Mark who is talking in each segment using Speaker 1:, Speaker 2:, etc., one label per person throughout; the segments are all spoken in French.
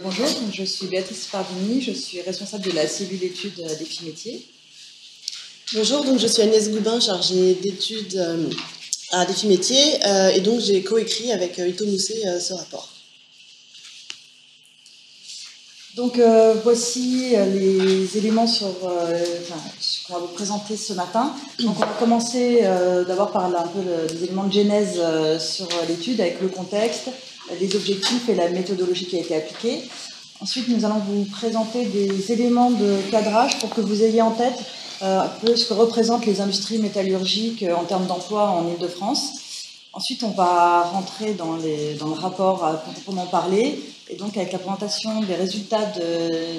Speaker 1: Bonjour, je suis Béatrice Pardini, je suis responsable de la cellule études défis métiers.
Speaker 2: Bonjour, donc je suis Agnès Goubin, chargée d'études à défis métiers, et donc j'ai coécrit avec Ito Moussé ce rapport.
Speaker 1: Donc voici les éléments qu'on va vous présenter ce matin. Donc on va commencer d'abord par un peu des éléments de genèse sur l'étude avec le contexte, les objectifs et la méthodologie qui a été appliquée. Ensuite, nous allons vous présenter des éléments de cadrage pour que vous ayez en tête un peu ce que représentent les industries métallurgiques en termes d'emploi en Île-de-France. Ensuite, on va rentrer dans le rapport à proprement parler, et donc avec la présentation des résultats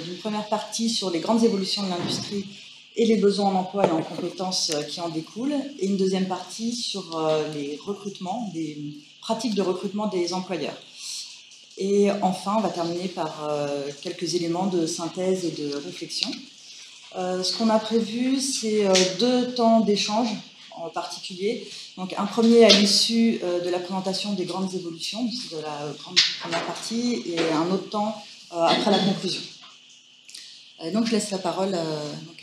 Speaker 1: d'une première partie sur les grandes évolutions de l'industrie et les besoins en emploi et en compétences qui en découlent, et une deuxième partie sur les recrutements, des pratiques de recrutement des employeurs. Et enfin, on va terminer par quelques éléments de synthèse et de réflexion. Ce qu'on a prévu, c'est 2 temps d'échange en particulier. Donc un premier à l'issue de la présentation des grandes évolutions, de la grande première partie, et un autre temps après la conclusion. Donc je laisse la parole à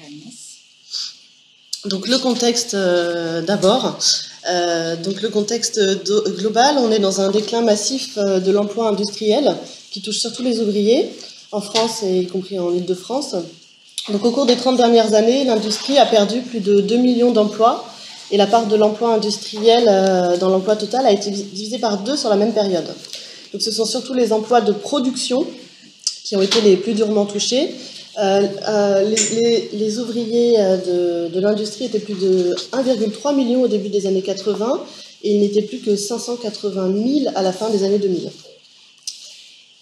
Speaker 1: Agnès.
Speaker 2: Donc le contexte d'abord. Donc le contexte global, on est dans un déclin massif de l'emploi industriel qui touche surtout les ouvriers en France et y compris en Île-de-France. Donc au cours des 30 dernières années, l'industrie a perdu plus de 2 millions d'emplois et la part de l'emploi industriel dans l'emploi total a été divisée par 2 sur la même période. Donc ce sont surtout les emplois de production qui ont été les plus durement touchés. Les ouvriers de l'industrie étaient plus de 1,3 million au début des années 80 et ils n'étaient plus que 580 000 à la fin des années 2000.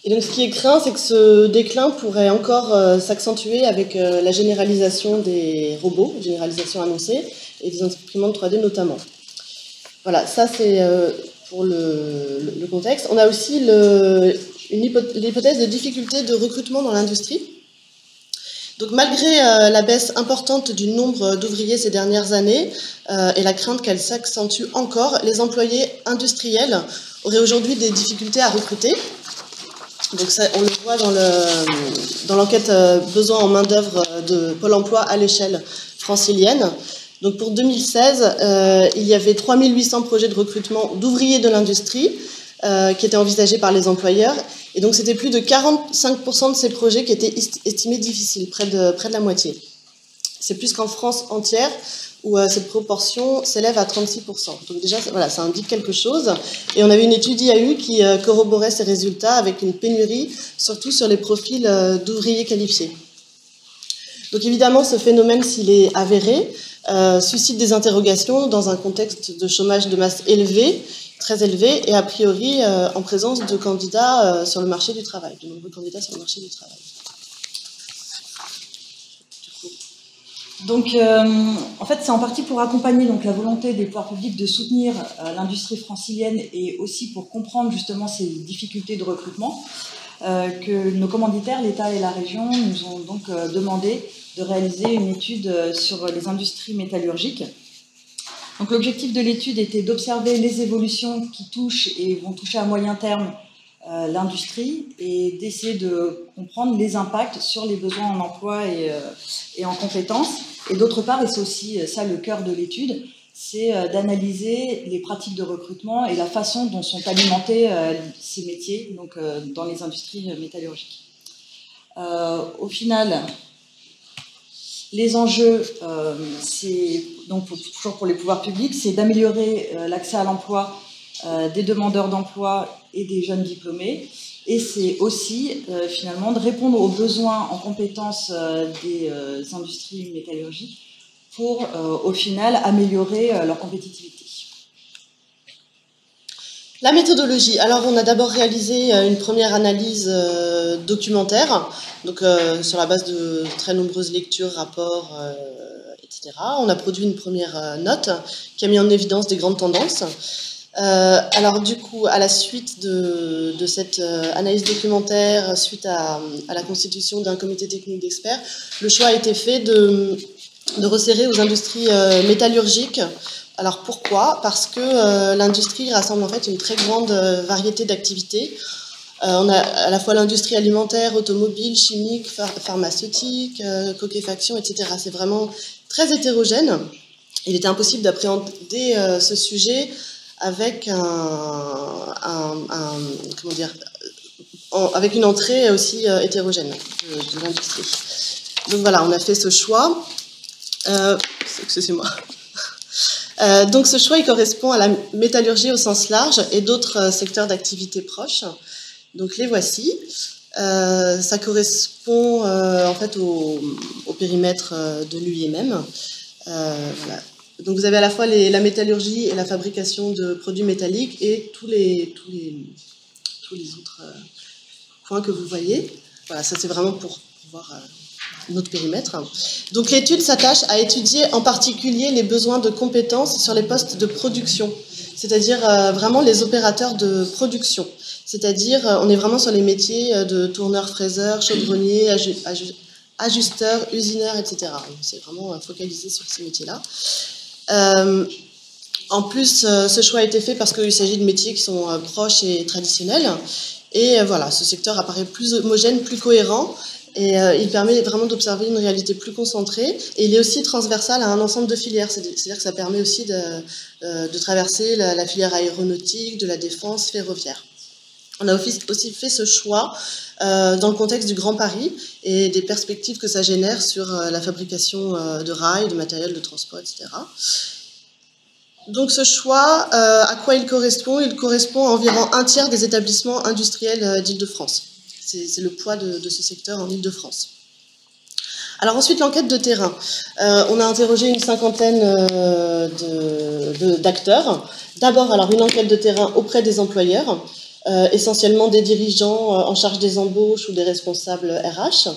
Speaker 2: Et donc ce qui est craint, c'est que ce déclin pourrait encore s'accentuer avec la généralisation des robots, généralisation annoncée, et des imprimantes 3D notamment. Voilà, ça c'est pour le contexte. On a aussi l'hypothèse de difficulté de recrutement dans l'industrie. Donc malgré la baisse importante du nombre d'ouvriers ces dernières années et la crainte qu'elle s'accentue encore, les employés industriels auraient aujourd'hui des difficultés à recruter. Donc ça, on le voit dans l'enquête besoin en main-d'œuvre de Pôle emploi à l'échelle francilienne. Donc pour 2016, il y avait 3800 projets de recrutement d'ouvriers de l'industrie qui étaient envisagés par les employeurs. Et donc c'était plus de 45% de ces projets qui étaient estimés difficiles, près de la moitié. C'est plus qu'en France entière, où cette proportion s'élève à 36%. Donc déjà, voilà, ça indique quelque chose. Et on avait une étude IAU qui corroborait ces résultats avec une pénurie, surtout sur les profils d'ouvriers qualifiés. Donc évidemment, ce phénomène, s'il est avéré, suscite des interrogations dans un contexte de chômage de masse élevé, très élevé, et a priori en présence de candidats sur le marché du travail, de nombreux candidats sur le marché du travail.
Speaker 1: Donc, en fait, c'est en partie pour accompagner donc, la volonté des pouvoirs publics de soutenir l'industrie francilienne et aussi pour comprendre justement ces difficultés de recrutement que nos commanditaires, l'État et la région, nous ont donc demandé de réaliser une étude sur les industries métallurgiques. Donc, l'objectif de l'étude était d'observer les évolutions qui touchent et vont toucher à moyen terme l'industrie et d'essayer de comprendre les impacts sur les besoins en emploi et en compétences. Et d'autre part, et c'est aussi ça le cœur de l'étude, c'est d'analyser les pratiques de recrutement et la façon dont sont alimentés ces métiers donc, dans les industries métallurgiques. Au final, les enjeux, c'est donc toujours pour les pouvoirs publics, c'est d'améliorer l'accès à l'emploi des demandeurs d'emploi et des jeunes diplômés. Et c'est aussi, finalement, de répondre aux besoins en compétences des industries métallurgiques pour, au final, améliorer leur compétitivité.
Speaker 2: La méthodologie. Alors, on a d'abord réalisé une première analyse documentaire, donc sur la base de très nombreuses lectures, rapports, etc. On a produit une première note qui a mis en évidence des grandes tendances. Alors du coup, à la suite de cette analyse documentaire, suite à la constitution d'un comité technique d'experts, le choix a été fait de resserrer aux industries métallurgiques. Alors pourquoi ? Parce que l'industrie rassemble en fait une très grande variété d'activités On a à la fois l'industrie alimentaire, automobile, chimique, pharmaceutique, coquefaction, etc. C'est vraiment très hétérogène. Il était impossible d'appréhender ce sujet avec avec une entrée aussi hétérogène de l'industrie. Donc voilà, on a fait ce choix. Excusez-moi. Donc ce choix, il correspond à la métallurgie au sens large et d'autres secteurs d'activité proches. Donc les voici. Ça correspond en fait au périmètre de l'UIMM. Voilà. Donc vous avez à la fois la métallurgie et la fabrication de produits métalliques et tous les autres points que vous voyez. Voilà, ça c'est vraiment pour voir notre périmètre. Donc l'étude s'attache à étudier en particulier les besoins de compétences sur les postes de production, c'est-à-dire vraiment les opérateurs de production. C'est-à-dire on est vraiment sur les métiers de tourneur, fraiseur, chaudronnier, ajusteur, usineur, etc. C'est vraiment focalisé sur ces métiers-là. En plus, ce choix a été fait parce qu'il s'agit de métiers qui sont proches et traditionnels. Et voilà, ce secteur apparaît plus homogène, plus cohérent. Et il permet vraiment d'observer une réalité plus concentrée. Et il est aussi transversal à un ensemble de filières. C'est-à-dire que ça permet aussi de traverser la filière aéronautique, de la défense, ferroviaire. On a aussi fait ce choix dans le contexte du Grand Paris et des perspectives que ça génère sur la fabrication de rails, de matériel de transport, etc. Donc ce choix, à quoi il correspond? Il correspond à environ un tiers des établissements industriels d'Île-de-France. C'est le poids de ce secteur en Île-de-France. Alors ensuite, l'enquête de terrain. On a interrogé une cinquantaine d'acteurs. D'abord, alors une enquête de terrain auprès des employeurs, essentiellement des dirigeants en charge des embauches ou des responsables RH.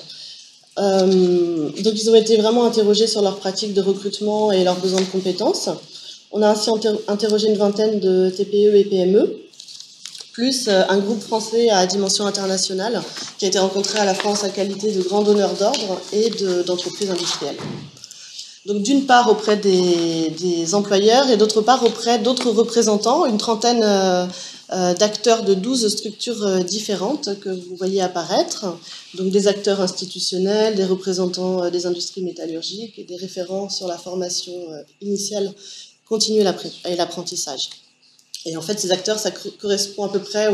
Speaker 2: Donc ils ont été vraiment interrogés sur leurs pratiques de recrutement et leurs besoins de compétences. On a ainsi interrogé une vingtaine de TPE et PME, plus un groupe français à dimension internationale qui a été rencontré à la fois en sa qualité de grand donneur d'ordre et d'entreprise industrielle. Donc d'une part auprès des employeurs et d'autre part auprès d'autres représentants, une trentaine d'acteurs de 12 structures différentes que vous voyez apparaître, donc des acteurs institutionnels, des représentants des industries métallurgiques et des référents sur la formation initiale continue et l'apprentissage. Et en fait, ces acteurs, ça correspond à peu près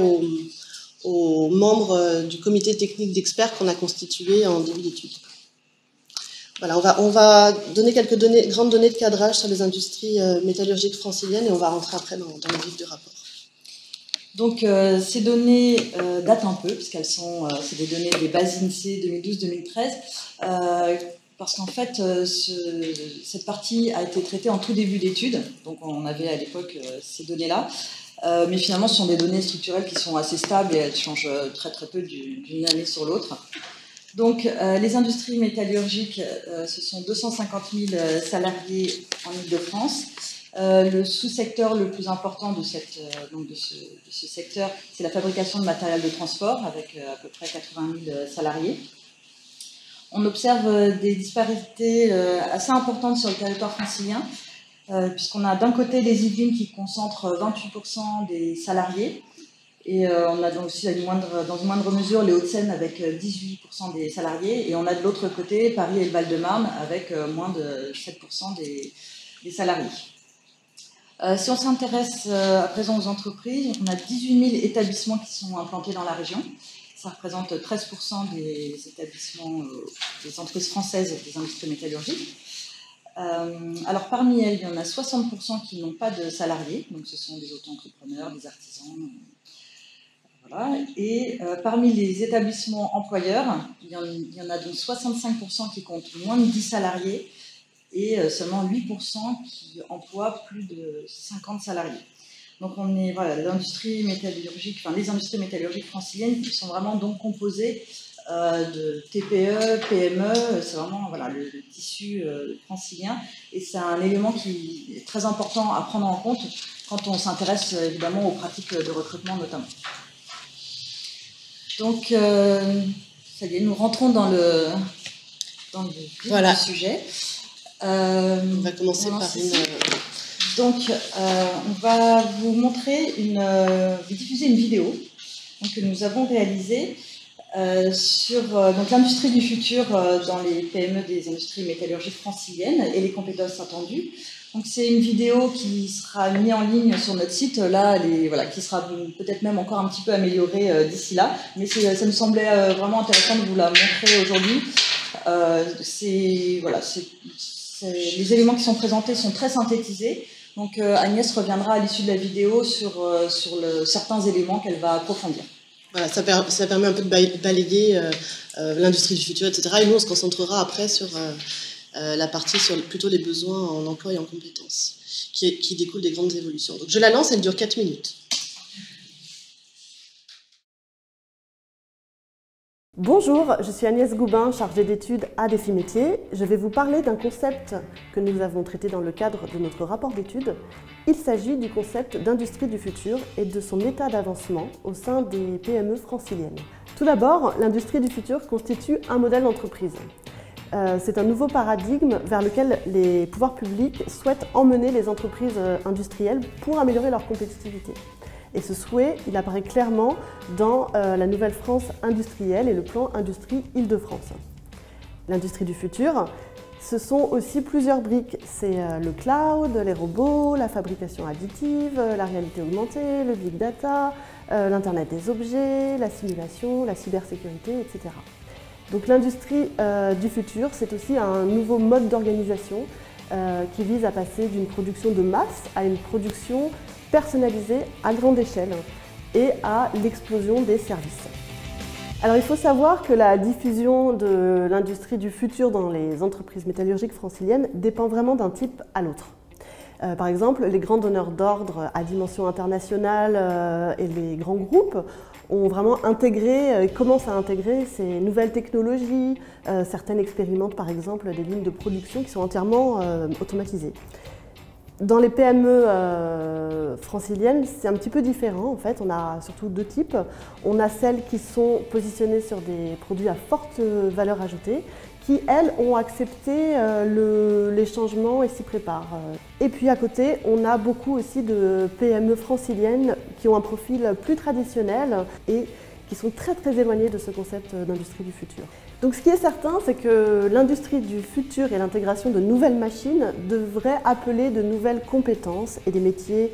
Speaker 2: aux membres du comité technique d'experts qu'on a constitué en début d'étude. Voilà, on va donner quelques grandes données de cadrage sur les industries métallurgiques franciliennes et on va rentrer après dans le vif du rapport.
Speaker 1: Donc ces données datent un peu, puisqu'elles sont c'est des données des bases INSEE 2012-2013, parce qu'en fait cette partie a été traitée en tout début d'étude, donc on avait à l'époque ces données-là, mais finalement ce sont des données structurelles qui sont assez stables et elles changent très très peu d'une année sur l'autre. Donc les industries métallurgiques, ce sont 250 000 salariés en Île-de-France. Le sous-secteur le plus important de ce secteur, c'est la fabrication de matériel de transport, avec à peu près 80 000 salariés. On observe des disparités assez importantes sur le territoire francilien, puisqu'on a d'un côté les Yvelines qui concentrent 28% des salariés, et on a donc aussi dans une moindre mesure les Hauts-de-Seine avec 18% des salariés, et on a de l'autre côté Paris et le Val-de-Marne avec moins de 7% des salariés. Si on s'intéresse à présent aux entreprises, on a 18 000 établissements qui sont implantés dans la région. Ça représente 13% des établissements, des entreprises françaises des industries métallurgiques. Alors parmi elles, il y en a 60% qui n'ont pas de salariés, donc ce sont des auto-entrepreneurs, des artisans. Voilà. Et parmi les établissements employeurs, il y en a donc 65% qui comptent moins de 10 salariés, et seulement 8% qui emploient plus de 50 salariés. Donc l'industrie métallurgique, les industries métallurgiques franciliennes qui sont vraiment donc composées de TPE, PME, c'est vraiment le tissu francilien, et c'est un élément qui est très important à prendre en compte quand on s'intéresse évidemment aux pratiques de recrutement notamment. Donc ça y est, nous rentrons dans le vif du sujet.
Speaker 2: On va commencer par une...
Speaker 1: Donc, on va vous montrer, diffuser une vidéo que nous avons réalisé sur l'industrie du futur dans les PME des industries métallurgiques franciliennes et les compétences attendues. Donc c'est une vidéo qui sera mise en ligne sur notre site, là, qui sera peut-être même encore un petit peu améliorée d'ici là, mais ça me semblait vraiment intéressant de vous la montrer aujourd'hui. Les éléments qui sont présentés sont très synthétisés, donc Agnès reviendra à l'issue de la vidéo sur certains éléments qu'elle va approfondir.
Speaker 2: Voilà, ça permet un peu de balayer l'industrie du futur, etc. Et nous, on se concentrera après sur la partie sur plutôt les besoins en emploi et en compétences, qui découlent des grandes évolutions. Donc je la lance, elle dure 4 minutes.
Speaker 3: Bonjour, je suis Agnès Goubin, chargée d'études à Défi Métiers. Je vais vous parler d'un concept que nous avons traité dans le cadre de notre rapport d'études. Il s'agit du concept d'industrie du futur et de son état d'avancement au sein des PME franciliennes. Tout d'abord, l'industrie du futur constitue un modèle d'entreprise. C'est un nouveau paradigme vers lequel les pouvoirs publics souhaitent emmener les entreprises industrielles pour améliorer leur compétitivité. Et ce souhait, il apparaît clairement dans la Nouvelle France industrielle et le plan Industrie Île-de-France. L'industrie du futur, ce sont aussi plusieurs briques. C'est le cloud, les robots, la fabrication additive, la réalité augmentée, le big data, l'Internet des objets, la simulation, la cybersécurité, etc. Donc l'industrie du futur, c'est aussi un nouveau mode d'organisation qui vise à passer d'une production de masse à une production personnalisée à grande échelle et à l'explosion des services. Alors il faut savoir que la diffusion de l'industrie du futur dans les entreprises métallurgiques franciliennes dépend vraiment d'un type à l'autre. Par exemple, les grands donneurs d'ordre à dimension internationale et les grands groupes ont vraiment intégré, commencent à intégrer ces nouvelles technologies. Certaines expérimentent par exemple des lignes de production qui sont entièrement automatisées. Dans les PME franciliennes, c'est un petit peu différent. En fait, on a surtout deux types. On a celles qui sont positionnées sur des produits à forte valeur ajoutée, qui, elles, ont accepté les changements et s'y préparent. Et puis à côté, on a beaucoup aussi de PME franciliennes qui ont un profil plus traditionnel et qui sont très éloignées de ce concept d'industrie du futur. Donc ce qui est certain, c'est que l'industrie du futur et l'intégration de nouvelles machines devraient appeler de nouvelles compétences et des métiers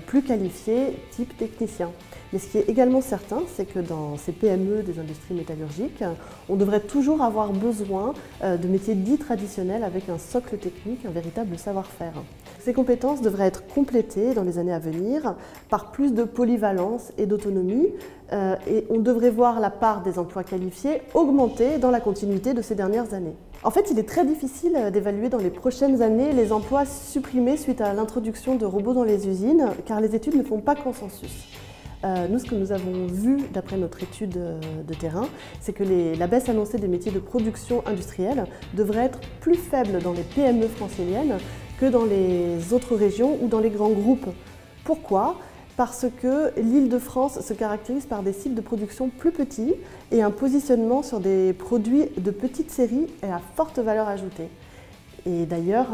Speaker 3: plus qualifiés, type technicien. Mais ce qui est également certain, c'est que dans ces PME des industries métallurgiques, on devrait toujours avoir besoin de métiers dits traditionnels avec un socle technique, un véritable savoir-faire. Ces compétences devraient être complétées dans les années à venir par plus de polyvalence et d'autonomie et on devrait voir la part des emplois qualifiés augmenter dans la continuité de ces dernières années. En fait, il est très difficile d'évaluer dans les prochaines années les emplois supprimés suite à l'introduction de robots dans les usines, car les études ne font pas consensus. Nous, ce que nous avons vu d'après notre étude de terrain, c'est que la baisse annoncée des métiers de production industrielle devrait être plus faible dans les PME franciliennes que dans les autres régions ou dans les grands groupes. Pourquoi ? Parce que l'Île-de-France se caractérise par des sites de production plus petits et un positionnement sur des produits de petite série et à forte valeur ajoutée. Et d'ailleurs,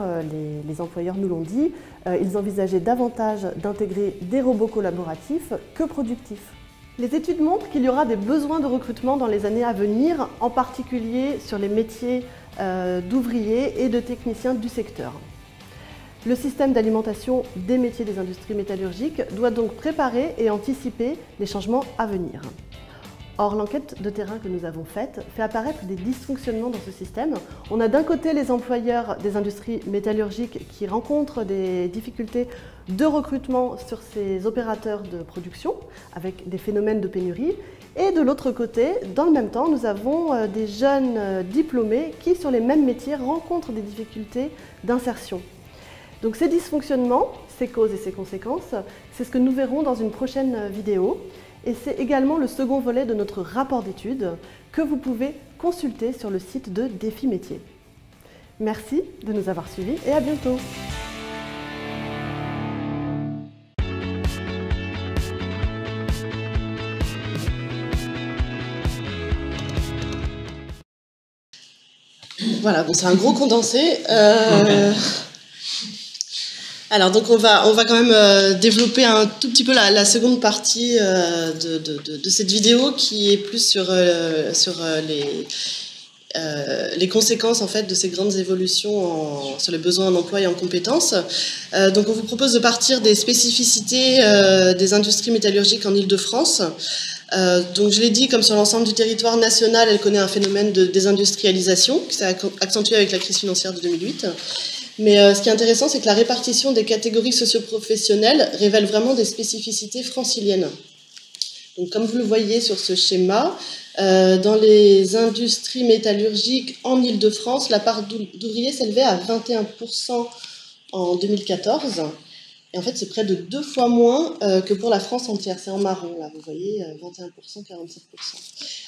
Speaker 3: les employeurs nous l'ont dit, ils envisageaient davantage d'intégrer des robots collaboratifs que productifs. Les études montrent qu'il y aura des besoins de recrutement dans les années à venir, en particulier sur les métiers d'ouvriers et de techniciens du secteur. Le système d'alimentation des métiers des industries métallurgiques doit donc préparer et anticiper les changements à venir. Or, l'enquête de terrain que nous avons faite fait apparaître des dysfonctionnements dans ce système. On a d'un côté les employeurs des industries métallurgiques qui rencontrent des difficultés de recrutement sur ces opérateurs de production, avec des phénomènes de pénurie. Et de l'autre côté, dans le même temps, nous avons des jeunes diplômés qui, sur les mêmes métiers, rencontrent des difficultés d'insertion. Donc ces dysfonctionnements, ces causes et ces conséquences, c'est ce que nous verrons dans une prochaine vidéo. Et c'est également le second volet de notre rapport d'études que vous pouvez consulter sur le site de Défi Métiers. Merci de nous avoir suivis et à bientôt.
Speaker 2: Voilà, bon, c'est un gros condensé. Alors, donc on va quand même développer un tout petit peu la seconde partie de cette vidéo qui est plus sur les conséquences en fait de ces grandes évolutions sur les besoins en emploi et en compétences. Donc on vous propose de partir des spécificités des industries métallurgiques en Île-de-France. Donc je l'ai dit, comme sur l'ensemble du territoire national, elle connaît un phénomène de désindustrialisation qui s'est accentué avec la crise financière de 2008. Mais ce qui est intéressant, c'est que la répartition des catégories socio-professionnelles révèle vraiment des spécificités franciliennes. Donc, comme vous le voyez sur ce schéma, dans les industries métallurgiques en Île-de-France, la part d'ouvriers s'élevait à 21% en 2014. Et en fait, c'est près de 2 fois moins que pour la France entière. C'est en marron, là, vous voyez, 21%, 47%.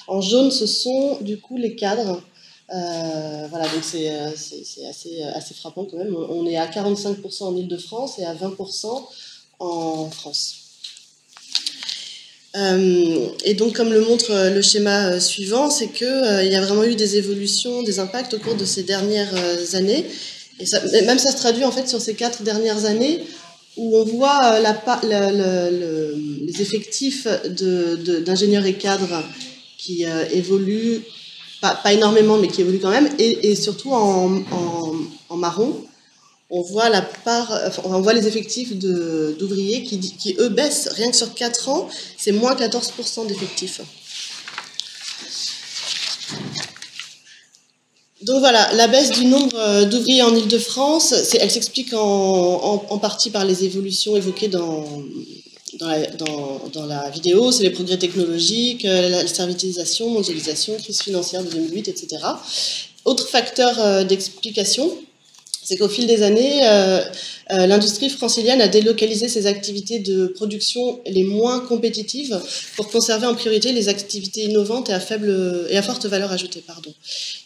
Speaker 2: En jaune, ce sont du coup les cadres. Voilà, donc c'est assez frappant quand même. On est à 45% en Île-de-France et à 20% en France. Et donc, comme le montre le schéma suivant, c'est qu'il y a vraiment eu des évolutions, des impacts au cours de ces dernières années. Et ça, même ça se traduit en fait sur ces 4 dernières années où on voit les effectifs d'ingénieurs et cadres qui évoluent. Pas énormément, mais qui évolue quand même, et surtout en marron, on voit on voit les effectifs d'ouvriers qui, eux, baissent. Rien que sur 4 ans, c'est moins 14% d'effectifs. Donc voilà, la baisse du nombre d'ouvriers en Île-de-France, elle s'explique en partie par les évolutions évoquées dans la vidéo, c'est les progrès technologiques, la servitisation, mondialisation, crise financière de 2008, etc. Autre facteur d'explication, c'est qu'au fil des années, l'industrie francilienne a délocalisé ses activités de production les moins compétitives pour conserver en priorité les activités innovantes et à forte valeur ajoutée.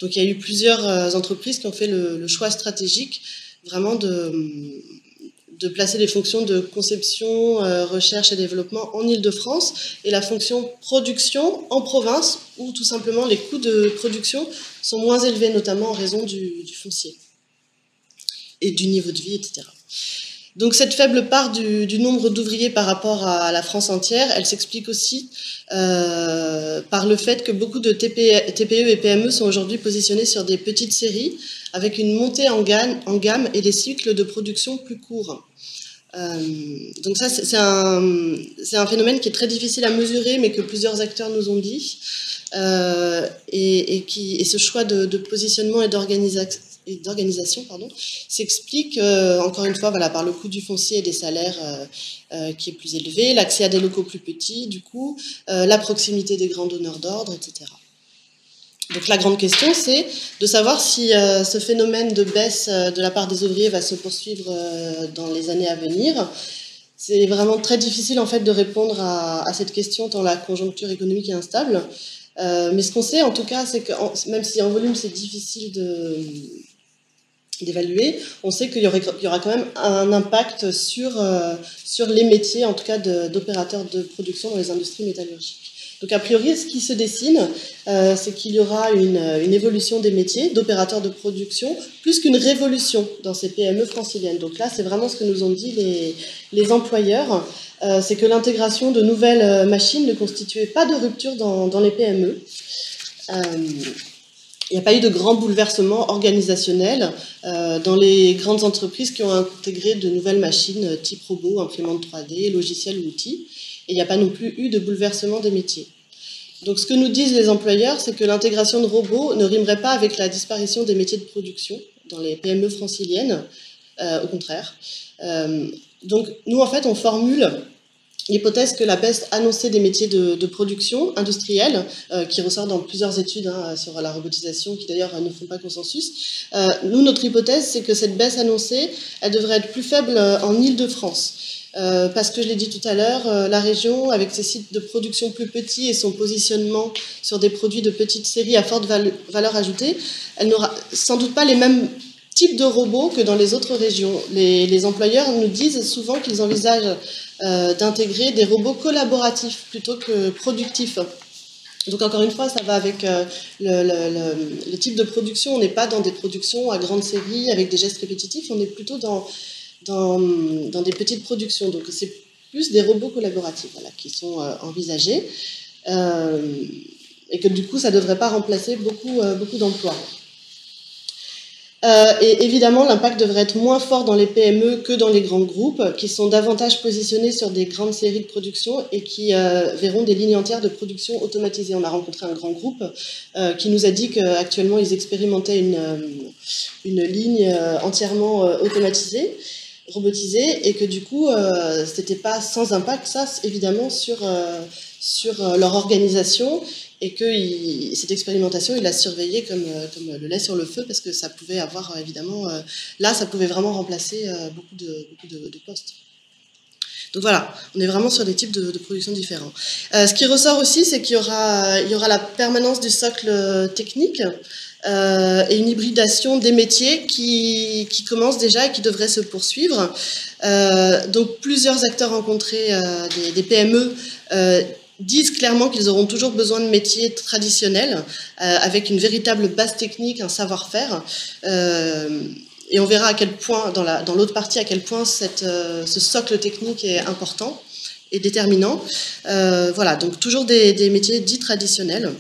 Speaker 2: Donc il y a eu plusieurs entreprises qui ont fait le choix stratégique vraiment de placer les fonctions de conception, recherche et développement en Île-de-France et la fonction production en province où tout simplement les coûts de production sont moins élevés, notamment en raison du foncier et du niveau de vie, etc. Donc cette faible part du nombre d'ouvriers par rapport à la France entière, elle s'explique aussi par le fait que beaucoup de TPE et PME sont aujourd'hui positionnés sur des petites séries avec une montée en gamme et des cycles de production plus courts. Donc ça, c'est un phénomène qui est très difficile à mesurer, mais que plusieurs acteurs nous ont dit. Et ce choix de positionnement et d'organisation s'explique encore une fois par le coût du foncier et des salaires qui est plus élevé, l'accès à des locaux plus petits, du coup, la proximité des grands donneurs d'ordre, etc. Donc la grande question, c'est de savoir si ce phénomène de baisse de la part des ouvriers va se poursuivre dans les années à venir. C'est vraiment très difficile en fait de répondre à cette question tant la conjoncture économique est instable. Mais ce qu'on sait en tout cas, c'est que même si en volume c'est difficile d'évaluer, on sait qu'il y aura quand même un impact sur les métiers, en tout cas d'opérateurs de production dans les industries métallurgiques. Donc a priori, ce qui se dessine, c'est qu'il y aura une évolution des métiers d'opérateurs de production, plus qu'une révolution dans ces PME franciliennes. Donc là, c'est vraiment ce que nous ont dit les employeurs, c'est que l'intégration de nouvelles machines ne constituait pas de rupture dans les PME. Il n'y a pas eu de grand bouleversement organisationnel dans les grandes entreprises qui ont intégré de nouvelles machines type robot, imprimante 3D, logiciels ou outils. Et il n'y a pas non plus eu de bouleversement des métiers. Donc ce que nous disent les employeurs, c'est que l'intégration de robots ne rimerait pas avec la disparition des métiers de production dans les PME franciliennes, au contraire. Donc nous, en fait, on formule l'hypothèse que la baisse annoncée des métiers de production industrielle, qui ressort dans plusieurs études sur la robotisation, qui d'ailleurs ne font pas consensus, nous, notre hypothèse, c'est que cette baisse annoncée, elle devrait être plus faible en Île-de-France. Parce que je l'ai dit tout à l'heure, la région, avec ses sites de production plus petits et son positionnement sur des produits de petite série à forte valeur ajoutée, elle n'aura sans doute pas les mêmes types de robots que dans les autres régions. Les employeurs nous disent souvent qu'ils envisagent d'intégrer des robots collaboratifs plutôt que productifs. Donc encore une fois, ça va avec le type de production. On n'est pas dans des productions à grande série avec des gestes répétitifs, on est plutôt dans dans des petites productions. Donc c'est plus des robots collaboratifs qui sont envisagés. Et que du coup, ça ne devrait pas remplacer beaucoup d'emplois. Et évidemment, l'impact devrait être moins fort dans les PME que dans les grands groupes, qui sont davantage positionnés sur des grandes séries de production et qui verront des lignes entières de production automatisées. On a rencontré un grand groupe qui nous a dit qu'actuellement, ils expérimentaient une ligne entièrement automatisée, robotisée, et que du coup, c'était pas sans impact, ça, évidemment, sur leur organisation, et que cette expérimentation, il l'a surveillée comme le lait sur le feu, parce que ça pouvait avoir, évidemment, là, ça pouvait vraiment remplacer beaucoup de postes. Donc voilà, on est vraiment sur des types de production différents. Ce qui ressort aussi, c'est qu'il y aura la permanence du socle technique, et une hybridation des métiers qui commence déjà et qui devrait se poursuivre. Donc plusieurs acteurs rencontrés, des PME, disent clairement qu'ils auront toujours besoin de métiers traditionnels, avec une véritable base technique, un savoir-faire. Et on verra à quel point, dans l'autre partie, à quel point ce socle technique est important et déterminant. Voilà, donc toujours des métiers dits traditionnels,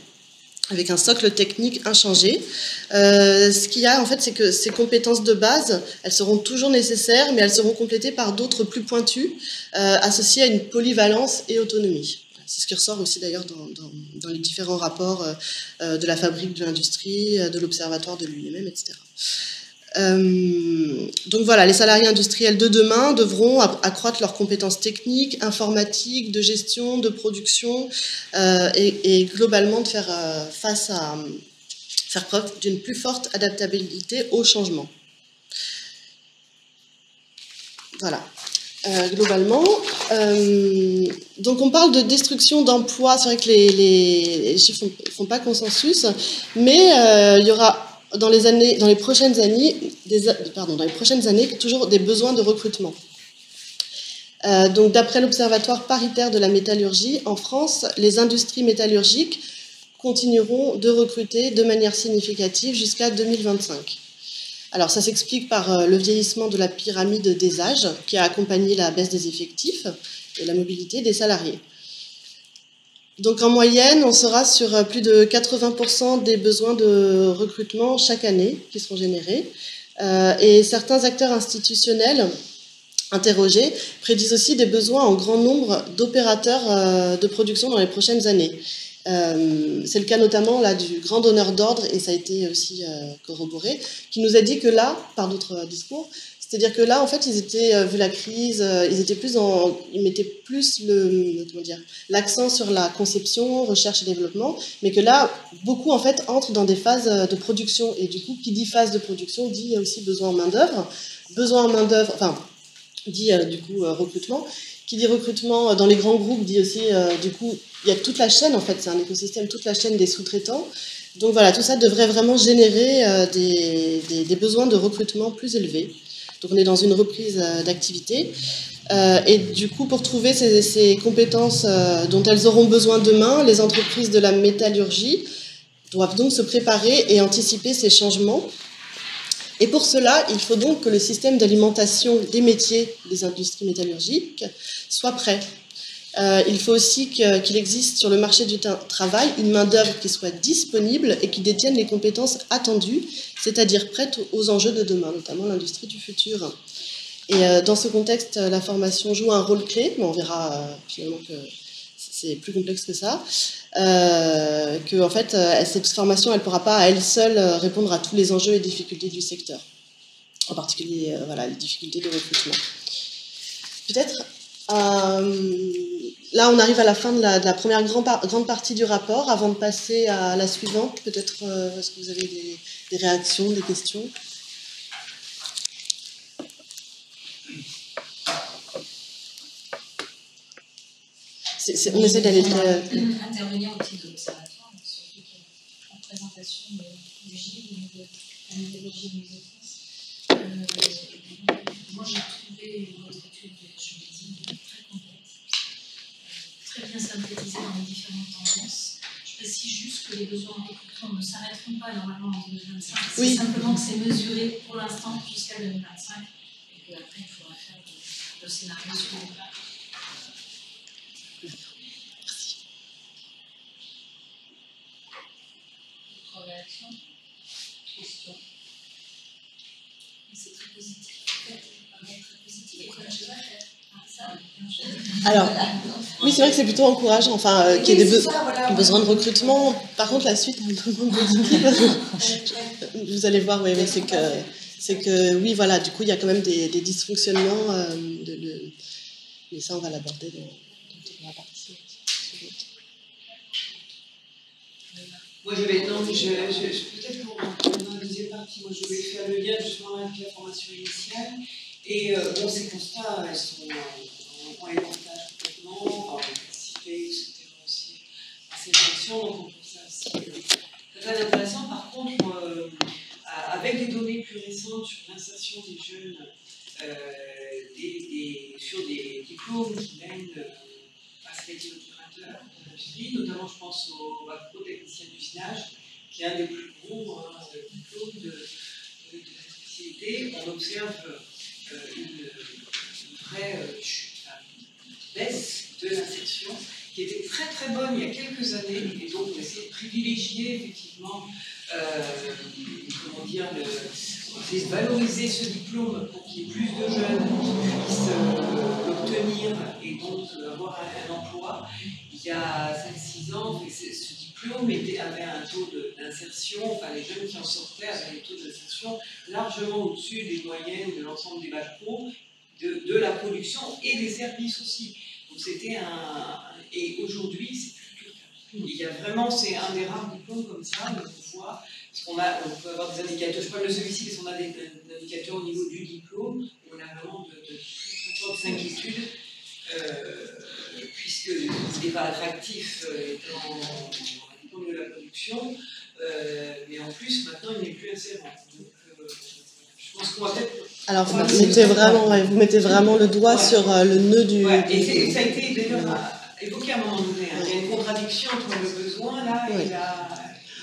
Speaker 2: avec un socle technique inchangé. Ce qu'il y a, en fait, c'est que ces compétences de base, elles seront toujours nécessaires, mais elles seront complétées par d'autres plus pointues, associées à une polyvalence et autonomie. C'est ce qui ressort aussi d'ailleurs dans les différents rapports de la fabrique de l'industrie, de l'observatoire de l'UIMM, etc. Donc voilà, les salariés industriels de demain devront accroître leurs compétences techniques, informatiques, de gestion, de production, et globalement de faire preuve d'une plus forte adaptabilité au changement. Voilà. Globalement. Donc on parle de destruction d'emplois, c'est vrai que les chiffres ne font pas consensus, mais il y aura dans les prochaines années toujours des besoins de recrutement. Donc d'après l'Observatoire paritaire de la métallurgie, en France, les industries métallurgiques continueront de recruter de manière significative jusqu'à 2025. Alors ça s'explique par le vieillissement de la pyramide des âges qui a accompagné la baisse des effectifs et la mobilité des salariés. Donc en moyenne, on sera sur plus de 80% des besoins de recrutement chaque année qui seront générés. Et certains acteurs institutionnels interrogés prédisent aussi des besoins en grand nombre d'opérateurs de production dans les prochaines années. C'est le cas notamment là, du grand donneur d'ordre, et ça a été aussi corroboré, qui nous a dit que là, par d'autres discours, c'est-à-dire que là, en fait, ils étaient, vu la crise, ils mettaient plus l'accent sur la conception, recherche et développement, mais que là, beaucoup, en fait, entrent dans des phases de production. Et du coup, qui dit phase de production, dit aussi besoin en main-d'œuvre. Besoin en main-d'œuvre, enfin, dit du coup recrutement. Qui dit recrutement dans les grands groupes, dit aussi, du coup, il y a toute la chaîne, en fait, c'est un écosystème, toute la chaîne des sous-traitants. Donc voilà, tout ça devrait vraiment générer des besoins de recrutement plus élevés. Donc on est dans une reprise d'activité. Et du coup, pour trouver ces compétences dont elles auront besoin demain, les entreprises de la métallurgie doivent donc se préparer et anticiper ces changements. Et pour cela, il faut donc que le système d'alimentation des métiers des industries métallurgiques soit prêt. Il faut aussi qu'il existe sur le marché du travail une main-d'œuvre qui soit disponible et qui détienne les compétences attendues, c'est-à-dire prête aux enjeux de demain, notamment l'industrie du futur. Et dans ce contexte, la formation joue un rôle clé, mais on verra finalement que c'est plus complexe que ça, que en fait, cette formation, elle ne pourra pas à elle seule répondre à tous les enjeux et difficultés du secteur, en particulier les difficultés de recrutement. Peut-être, là on arrive à la fin de la première grande partie du rapport. Avant de passer à la suivante, peut-être est-ce que vous avez des réactions, des questions ? On essaie d'aller
Speaker 4: intervenir au titre de l'observatoire, surtout en présentation du GIE, de la métallurgie de l'Île-de-France. Moi, j'ai trouvé votre étude, je l'ai dit, très complexe, très bien synthétisée dans les différentes tendances. Je précise juste que les besoins en recrutement ne s'arrêteront pas normalement en 2025. C'est simplement que c'est mesuré pour l'instant jusqu'à 2025 et qu'après, il faudra le scénario suivant. Autre réaction? Question? C'est très positif. Très positif. Et quoi je vais faire?
Speaker 2: Alors, oui, c'est vrai que c'est plutôt encourageant, enfin, qu'il y ait des besoins de recrutement. Par contre, la suite, vous allez voir, oui, c'est que, oui, voilà, du coup, il y a quand même des dysfonctionnements, mais ça, on va l'aborder dans la partie.
Speaker 5: Moi, peut-être pour dans la deuxième partie, moi, je vais faire le lien justement avec la formation initiale. Et bon, ces constats, elles sont en éventage complètement, par l'efficacité, etc. aussi à ces élections, donc on trouve ça aussi très intéressant. Par contre, avec des données plus récentes sur l'insertion des jeunes sur des diplômes qui mènent à ce métier d'opérateur de l'industrie, notamment je pense au pro-technicien d'usinage, qui est un des plus gros diplômes de spécialité. On observe une vraie baisse de l'insertion qui était très très bonne il y a quelques années, et donc on essaie de privilégier effectivement, on essaie de valoriser ce diplôme pour qu'il y ait plus de jeunes qui puissent l'obtenir et donc avoir un emploi. Il y a 5-6 ans, ce diplôme avait un taux d'insertion, enfin les jeunes qui en sortaient avaient des taux d'insertion largement au-dessus des moyennes de l'ensemble des bacs pro, de la production et des services aussi. Donc c'était et aujourd'hui, c'est plus le cas. Il y a vraiment, c'est un des rares diplômes comme ça, de pouvoir, parce on peut avoir des indicateurs, je parle de celui-ci parce qu'on a des indicateurs au niveau du diplôme, où on a vraiment de très très fortes inquiétudes, puisque il n'est pas attractif étant un diplôme de la production, mais en plus, maintenant, il n'est plus insérant. Donc, je pense qu'on va peut-être...
Speaker 2: Alors, vous mettez vraiment le doigt sur le nœud du...
Speaker 5: Et ça a été d'ailleurs évoqué à un moment donné. Il y a une contradiction entre le besoin là et la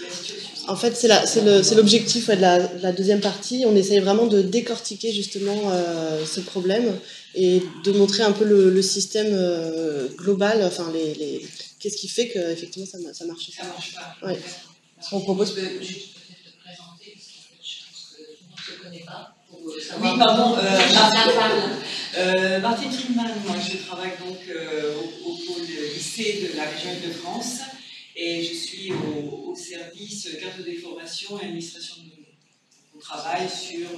Speaker 5: situation.
Speaker 2: En fait, c'est l'objectif de la deuxième partie. On essaye vraiment de décortiquer justement ce problème et de montrer un peu le système global, enfin, qu'est-ce qui fait qu'effectivement ça marche pas.
Speaker 5: Ça marche pas.
Speaker 2: Ouais.
Speaker 1: On propose...
Speaker 4: Je peux peut-être te présenter, parce qu'en fait, je pense que tout le monde ne se connaît pas.
Speaker 5: Oui, pardon. Martine Friedman, moi je travaille donc au pôle lycée de la région Île-de-France et je suis au service carte de déformation et administration de données. On travaille sur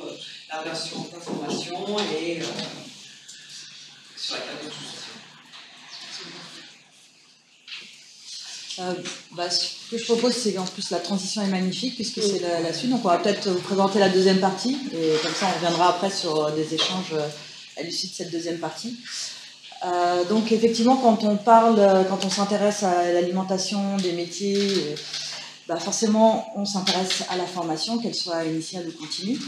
Speaker 5: la relation emploi-formation et sur la carte de
Speaker 1: ce que je propose, c'est qu'en plus la transition est magnifique puisque c'est la suite. Donc on va peut-être vous présenter la deuxième partie et comme ça on reviendra après sur des échanges à l'issue de cette deuxième partie. Donc effectivement, quand on s'intéresse à l'alimentation des métiers, forcément on s'intéresse à la formation, qu'elle soit initiale ou continue.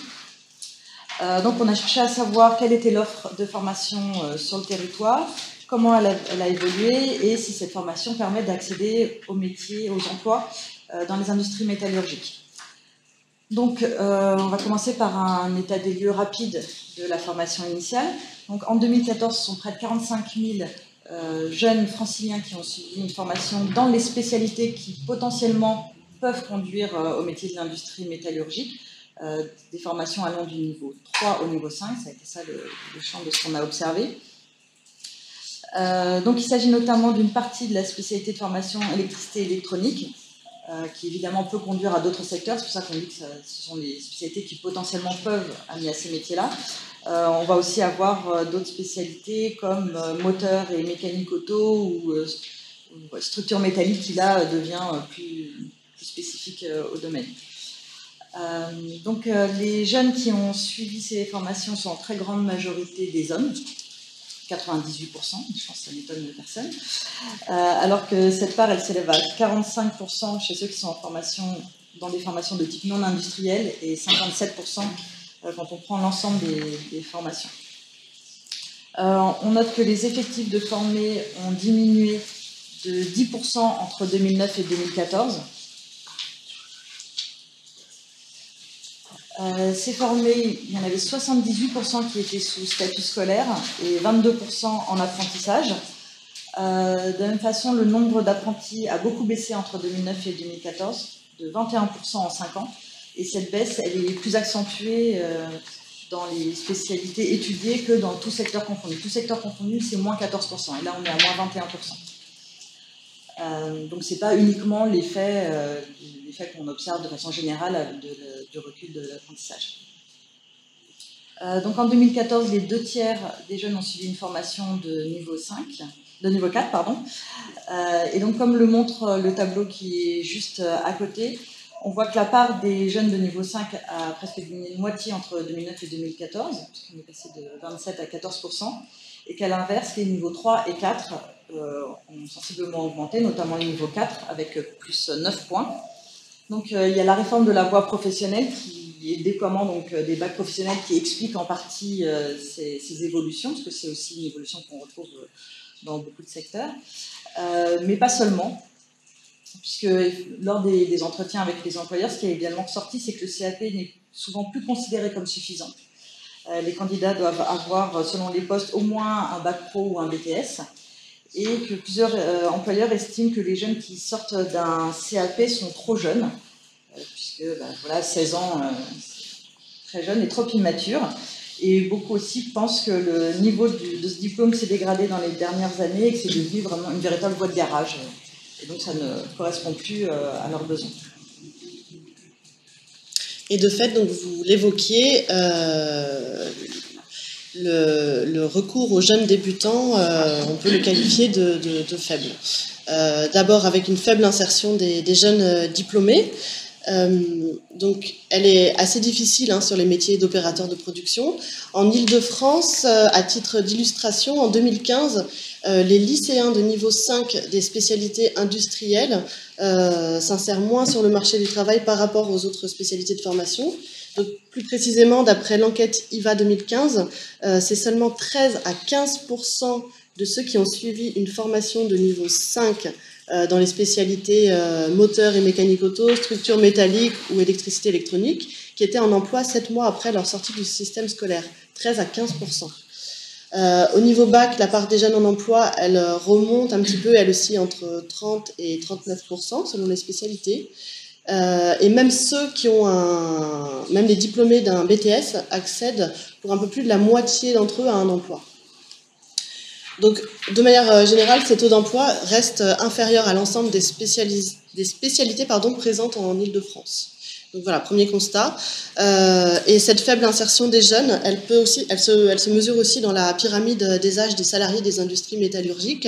Speaker 1: Donc on a cherché à savoir quelle était l'offre de formation sur le territoire, comment elle a évolué et si cette formation permet d'accéder aux métiers, aux emplois dans les industries métallurgiques. Donc, on va commencer par un état des lieux rapide de la formation initiale. Donc, en 2014, ce sont près de 45 000 jeunes franciliens qui ont suivi une formation dans les spécialités qui potentiellement peuvent conduire au métier de l'industrie métallurgique. Des formations allant du niveau 3 au niveau 5, ça a été ça le champ de ce qu'on a observé. Donc il s'agit notamment d'une partie de la spécialité de formation électricité électronique, qui évidemment peut conduire à d'autres secteurs, c'est pour ça qu'on dit que ce sont des spécialités qui potentiellement peuvent amener à ces métiers-là. On va aussi avoir d'autres spécialités comme moteur et mécanique auto ou structure métallique qui là devient plus spécifique au domaine. Donc les jeunes qui ont suivi ces formations sont en très grande majorité des hommes, 98%, je pense que ça n'étonne personne, alors que cette part elle s'élève à 45% chez ceux qui sont en formation, dans des formations de type non industriel et 57% quand on prend l'ensemble des formations. On note que les effectifs de formés ont diminué de 10% entre 2009 et 2014. S'est formé, il y en avait 78% qui étaient sous statut scolaire et 22% en apprentissage. De la même façon, le nombre d'apprentis a beaucoup baissé entre 2009 et 2014, de 21% en 5 ans. Et cette baisse, elle est plus accentuée dans les spécialités étudiées que dans tout secteur confondu. Tout secteur confondu, c'est moins 14%. Et là, on est à moins 21%. Donc, ce n'est pas uniquement l'effet qu'on observe de façon générale du recul de l'apprentissage. Donc, en 2014, les 2/3 des jeunes ont suivi une formation de niveau 4, pardon. Et donc, comme le montre le tableau qui est juste à côté, on voit que la part des jeunes de niveau 5 a presque diminué de moitié entre 2009 et 2014, puisqu'on est passé de 27 à 14%, et qu'à l'inverse, les niveaux 3 et 4 ont sensiblement augmenté, notamment les niveaux 4, avec plus 9 points. Donc, il y a la réforme de la voie professionnelle et le déploiement donc, des bacs professionnels qui explique en partie ces évolutions, parce que c'est aussi une évolution qu'on retrouve dans beaucoup de secteurs, mais pas seulement, puisque lors des entretiens avec les employeurs, ce qui est également ressorti, c'est que le CAP n'est souvent plus considéré comme suffisant. Les candidats doivent avoir, selon les postes, au moins un bac pro ou un BTS, et que plusieurs employeurs estiment que les jeunes qui sortent d'un CAP sont trop jeunes, puisque voilà, 16 ans, très jeune et trop immature. Et beaucoup aussi pensent que le niveau de ce diplôme s'est dégradé dans les dernières années et que c'est devenu vraiment une véritable voie de garage. Et donc ça ne correspond plus à leurs besoins.
Speaker 2: Et de fait, donc vous l'évoquiez, le recours aux jeunes débutants, on peut le qualifier de faible. D'abord avec une faible insertion des jeunes diplômés. Donc, elle est assez difficile sur les métiers d'opérateurs de production. En Île-de-France, à titre d'illustration, en 2015, les lycéens de niveau 5 des spécialités industrielles s'insèrent moins sur le marché du travail par rapport aux autres spécialités de formation. Donc, plus précisément, d'après l'enquête IVA 2015, c'est seulement 13 à 15% de ceux qui ont suivi une formation de niveau 5 dans les spécialités moteur et mécanique auto, structure métallique ou électricité électronique, qui étaient en emploi 7 mois après leur sortie du système scolaire, 13 à 15%. Au niveau bac, la part des jeunes en emploi, elle remonte un petit peu, elle aussi, entre 30 et 39% selon les spécialités. Et même ceux qui ont même les diplômés d'un BTS accèdent pour un peu plus de la moitié d'entre eux à un emploi. Donc, de manière générale, ces taux d'emploi restent inférieurs à l'ensemble des spécialités présentes en Île-de-France. Donc voilà, premier constat. Et cette faible insertion des jeunes, elle se mesure aussi dans la pyramide des âges des salariés des industries métallurgiques.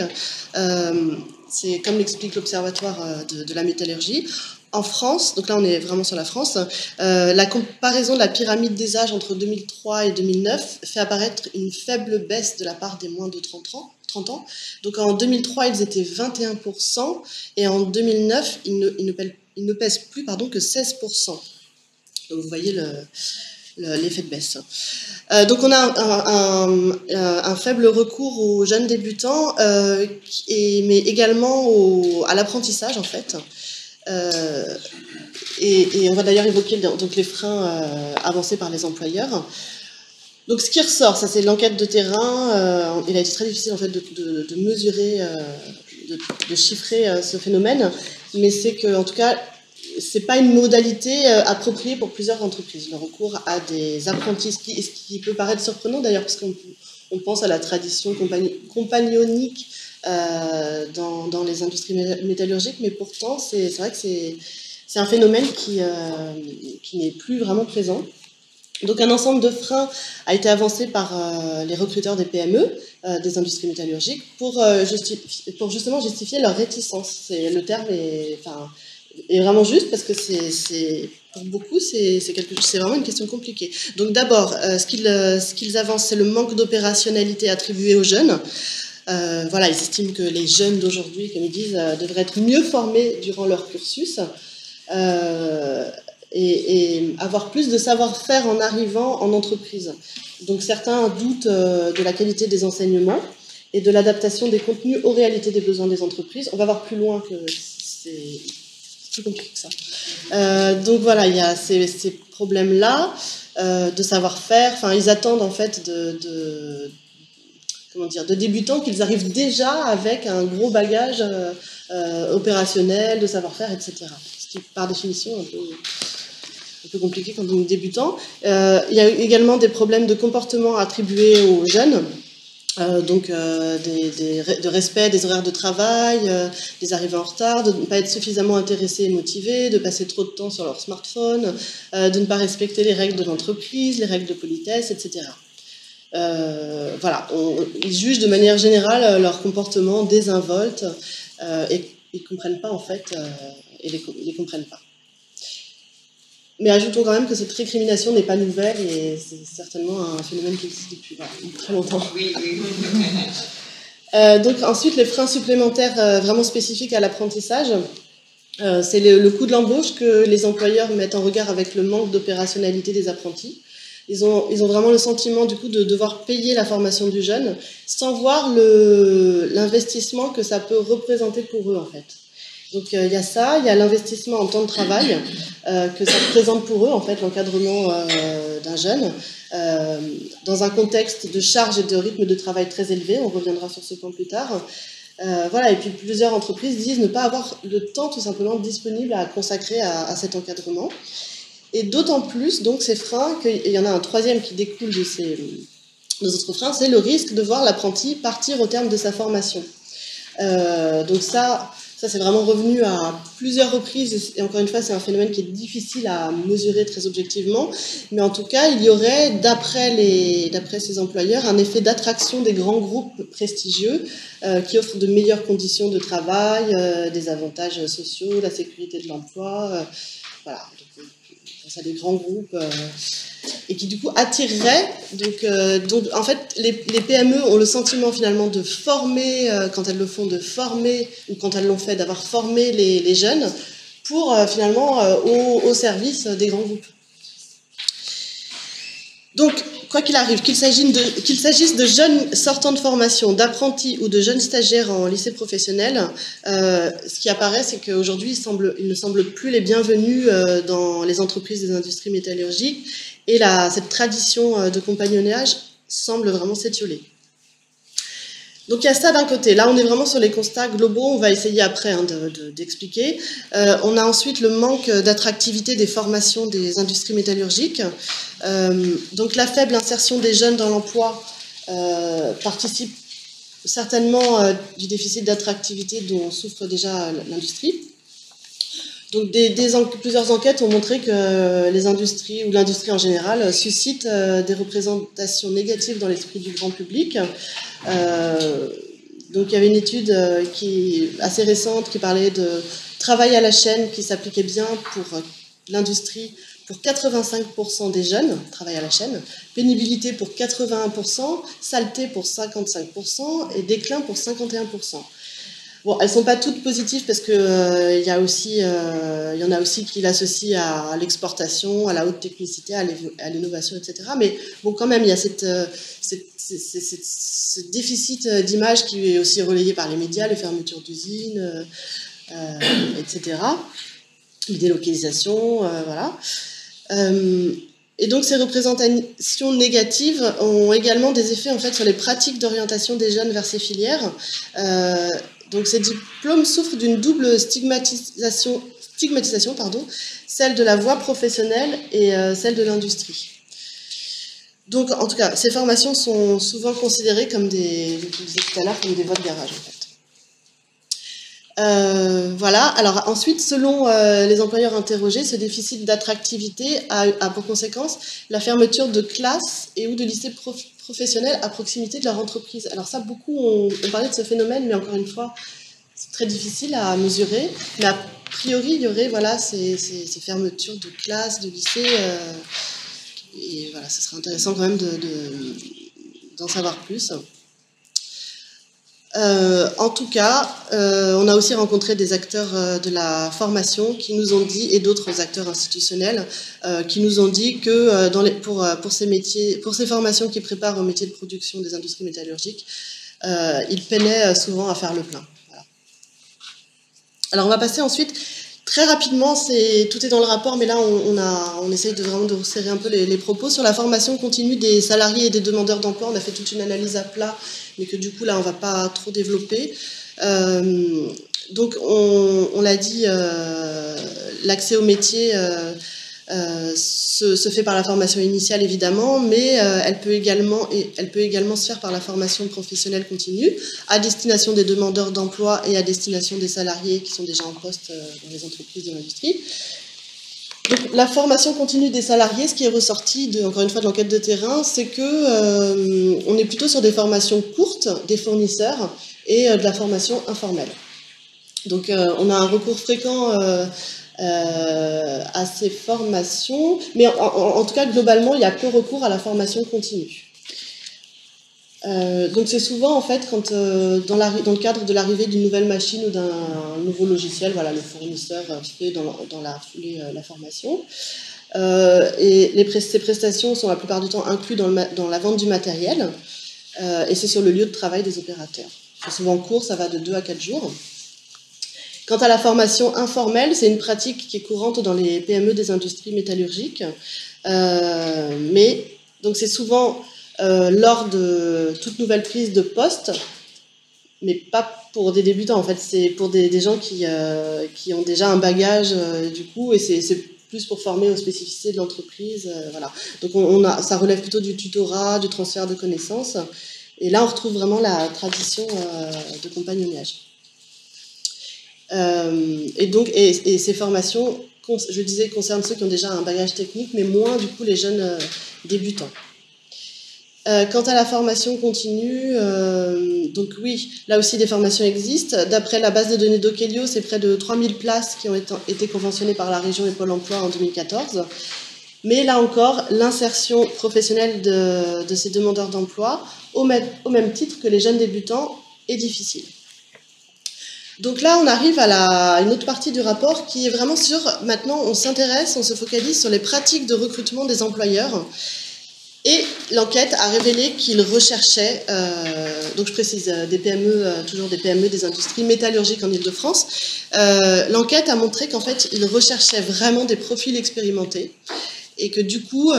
Speaker 2: C'est comme l'explique l'Observatoire de la métallurgie. En France, donc là on est vraiment sur la France, la comparaison de la pyramide des âges entre 2003 et 2009 fait apparaître une faible baisse de la part des moins de 30 ans. Donc en 2003, ils étaient 21% et en 2009, ils ne pèsent plus que 16%. Donc vous voyez l'effet de baisse. Donc on a un faible recours aux jeunes débutants, mais également à l'apprentissage en fait. Et on va d'ailleurs évoquer donc les freins avancés par les employeurs. Donc ce qui ressort, ça c'est l'enquête de terrain, il a été très difficile en fait de mesurer, de chiffrer ce phénomène, mais c'est que en tout cas c'est pas une modalité appropriée pour plusieurs entreprises, le recours à des apprentis, ce qui peut paraître surprenant d'ailleurs parce qu'on pense à la tradition compagnonique dans les industries métallurgiques, mais pourtant c'est vrai que c'est un phénomène qui n'est plus vraiment présent. Donc un ensemble de freins a été avancé par les recruteurs des PME, des industries métallurgiques, pour justement justifier leur réticence. Le terme est vraiment juste parce que pour beaucoup c'est vraiment une question compliquée. Donc d'abord, ce qu'ils avancent, c'est le manque d'opérationnalité attribué aux jeunes. Voilà, ils estiment que les jeunes d'aujourd'hui, comme ils disent, devraient être mieux formés durant leur cursus et avoir plus de savoir-faire en arrivant en entreprise. Donc certains doutent de la qualité des enseignements et de l'adaptation des contenus aux réalités des besoins des entreprises. On va voir plus loin que plus compliqué que ça. Donc voilà, il y a ces problèmes-là de savoir-faire. Enfin, ils attendent en fait comment dire, de débutants qu'ils arrivent déjà avec un gros bagage opérationnel, de savoir-faire, etc. Ce qui est par définition un peu compliqué quand on est débutant. Il y a également des problèmes de comportement attribués aux jeunes. De respect des horaires de travail, des arrivées en retard, de ne pas être suffisamment intéressés et motivés, de passer trop de temps sur leur smartphone, de ne pas respecter les règles de l'entreprise, les règles de politesse, etc. Voilà, ils jugent de manière générale leur comportement désinvolte et ils ne comprennent pas en fait, et les comprennent pas. Mais ajoutons quand même que cette récrimination n'est pas nouvelle et c'est certainement un phénomène qui existe depuis très longtemps.
Speaker 5: Oui, oui.
Speaker 2: Donc ensuite, les freins supplémentaires vraiment spécifiques à l'apprentissage, c'est le coût de l'embauche que les employeurs mettent en regard avec le manque d'opérationnalité des apprentis. Ils ont vraiment le sentiment du coup de devoir payer la formation du jeune sans voir l'investissement que ça peut représenter pour eux en fait. Donc il y a ça, il y a l'investissement en temps de travail que ça représente pour eux en fait l'encadrement d'un jeune dans un contexte de charge et de rythme de travail très élevé. On reviendra sur ce point plus tard. Voilà, et puis plusieurs entreprises disent ne pas avoir le temps tout simplement disponible à consacrer à cet encadrement. Et d'autant plus, donc, ces freins, qu'il y en a un troisième qui découle de ces autres freins, c'est le risque de voir l'apprenti partir au terme de sa formation. Donc ça c'est vraiment revenu à plusieurs reprises, et encore une fois, c'est un phénomène qui est difficile à mesurer très objectivement, mais en tout cas, il y aurait, d'après ces employeurs, un effet d'attraction des grands groupes prestigieux qui offrent de meilleures conditions de travail, des avantages sociaux, la sécurité de l'emploi, voilà. Ça des grands groupes et qui du coup attireraient donc en fait les PME ont le sentiment finalement de former quand elles le font, de former, ou quand elles l'ont fait, d'avoir formé les jeunes pour finalement au service des grands groupes. Donc quoi qu'il arrive, qu'il s'agisse de jeunes sortant de formation, d'apprentis ou de jeunes stagiaires en lycée professionnel, ce qui apparaît, c'est qu'aujourd'hui, ils ne semblent plus les bienvenus dans les entreprises des industries métallurgiques, et cette tradition de compagnonnage semble vraiment s'étioler. Donc il y a ça d'un côté. Là, on est vraiment sur les constats globaux. On va essayer après d'expliquer. On a ensuite le manque d'attractivité des formations des industries métallurgiques. Donc la faible insertion des jeunes dans l'emploi participe certainement du déficit d'attractivité dont souffre déjà l'industrie. Donc plusieurs enquêtes ont montré que les industries, ou l'industrie en général, suscitent des représentations négatives dans l'esprit du grand public. Donc il y avait une étude assez récente qui parlait de travail à la chaîne qui s'appliquait bien pour l'industrie pour 85% des jeunes, travail à la chaîne, pénibilité pour 81%, saleté pour 55% et déclin pour 51%. Bon, elles ne sont pas toutes positives parce qu'il y en a aussi qui l'associent à l'exportation, à la haute technicité, à l'innovation, etc. Mais bon, quand même, il y a ce déficit d'image qui est aussi relayé par les médias, les fermetures d'usines, etc. Les délocalisations, voilà. Et donc ces représentations négatives ont également des effets en fait sur les pratiques d'orientation des jeunes vers ces filières. Donc ces diplômes souffrent d'une double stigmatisation, celle de la voie professionnelle et celle de l'industrie. Donc en tout cas, ces formations sont souvent considérées comme je vous disais tout à l'heure, comme des voies de garage en fait. Voilà. Alors ensuite, selon les employeurs interrogés, ce déficit d'attractivité a pour conséquence la fermeture de classes et ou de lycées professionnels à proximité de leur entreprise. Alors ça, beaucoup ont parlé de ce phénomène, mais encore une fois, c'est très difficile à mesurer. Mais a priori, il y aurait voilà, ces fermetures de classes, de lycées, et voilà, ce serait intéressant quand même d'en savoir plus. En tout cas, on a aussi rencontré des acteurs de la formation qui nous ont dit, et d'autres acteurs institutionnels, qui nous ont dit que pour ces formations qui préparent au métier de production des industries métallurgiques, ils peinaient souvent à faire le plein. Voilà. Alors on va passer ensuite Très rapidement, tout est dans le rapport, mais là, on essaye vraiment de resserrer un peu les propos. Sur la formation continue des salariés et des demandeurs d'emploi, on a fait toute une analyse à plat, mais que du coup, là, on ne va pas trop développer. Donc, on l'a dit, l'accès au métier se fait par la formation initiale, évidemment, mais elle peut également se faire par la formation professionnelle continue, à destination des demandeurs d'emploi et à destination des salariés qui sont déjà en poste dans les entreprises de l'industrie. Donc, la formation continue des salariés, ce qui est ressorti, encore une fois, de l'enquête de terrain, c'est que on est plutôt sur des formations courtes des fournisseurs et de la formation informelle. Donc, on a un recours fréquent à ces formations, mais en tout cas, globalement, il y a peu recours à la formation continue. Donc c'est souvent, en fait, quand dans le cadre de l'arrivée d'une nouvelle machine ou d'un nouveau logiciel, voilà, le fournisseur fait dans la foulée la formation. Et ces prestations sont la plupart du temps incluses dans la vente du matériel, et c'est sur le lieu de travail des opérateurs. C'est souvent court, ça va de 2 à 4 jours. Quant à la formation informelle, c'est une pratique qui est courante dans les PME des industries métallurgiques, mais donc c'est souvent lors de toute nouvelle prise de poste, mais pas pour des débutants, en fait, c'est pour des gens qui ont déjà un bagage, du coup, et c'est plus pour former aux spécificités de l'entreprise, voilà. Donc ça relève plutôt du tutorat, du transfert de connaissances, et là on retrouve vraiment la tradition de compagnonnage. Et ces formations, je disais, concernent ceux qui ont déjà un bagage technique, mais moins du coup les jeunes débutants. Quant à la formation continue, donc oui, là aussi des formations existent. D'après la base de données d'Okelio, c'est près de 3000 places qui ont été conventionnées par la région et Pôle emploi en 2014. Mais là encore, l'insertion professionnelle de ces demandeurs d'emploi, au même titre que les jeunes débutants, est difficile. Donc là, on arrive à une autre partie du rapport qui est vraiment maintenant, on se focalise sur les pratiques de recrutement des employeurs. Et l'enquête a révélé qu'ils recherchaient, donc je précise, des PME, toujours des PME des industries métallurgiques en Île-de-France. L'enquête a montré qu'en fait, ils recherchaient vraiment des profils expérimentés et que du coup,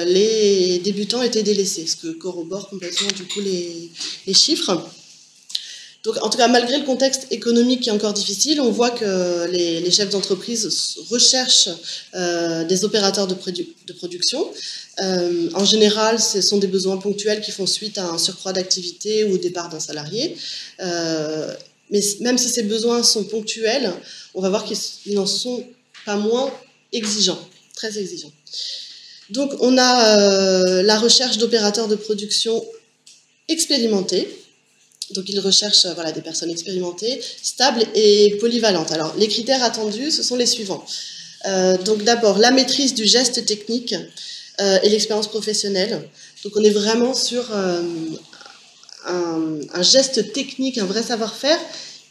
Speaker 2: les débutants étaient délaissés, ce que corrobore complètement du coup les chiffres. Donc, en tout cas, malgré le contexte économique qui est encore difficile, on voit que les chefs d'entreprise recherchent des opérateurs de production. En général, ce sont des besoins ponctuels qui font suite à un surcroît d'activité ou au départ d'un salarié. Mais même si ces besoins sont ponctuels, on va voir qu'ils n'en sont pas moins exigeants, très exigeants. Donc, on a la recherche d'opérateurs de production expérimentés. Donc, ils recherchent des personnes expérimentées, stables et polyvalentes. Alors, les critères attendus, ce sont les suivants. Donc, d'abord, la maîtrise du geste technique et l'expérience professionnelle. Donc, on est vraiment sur un geste technique, un vrai savoir-faire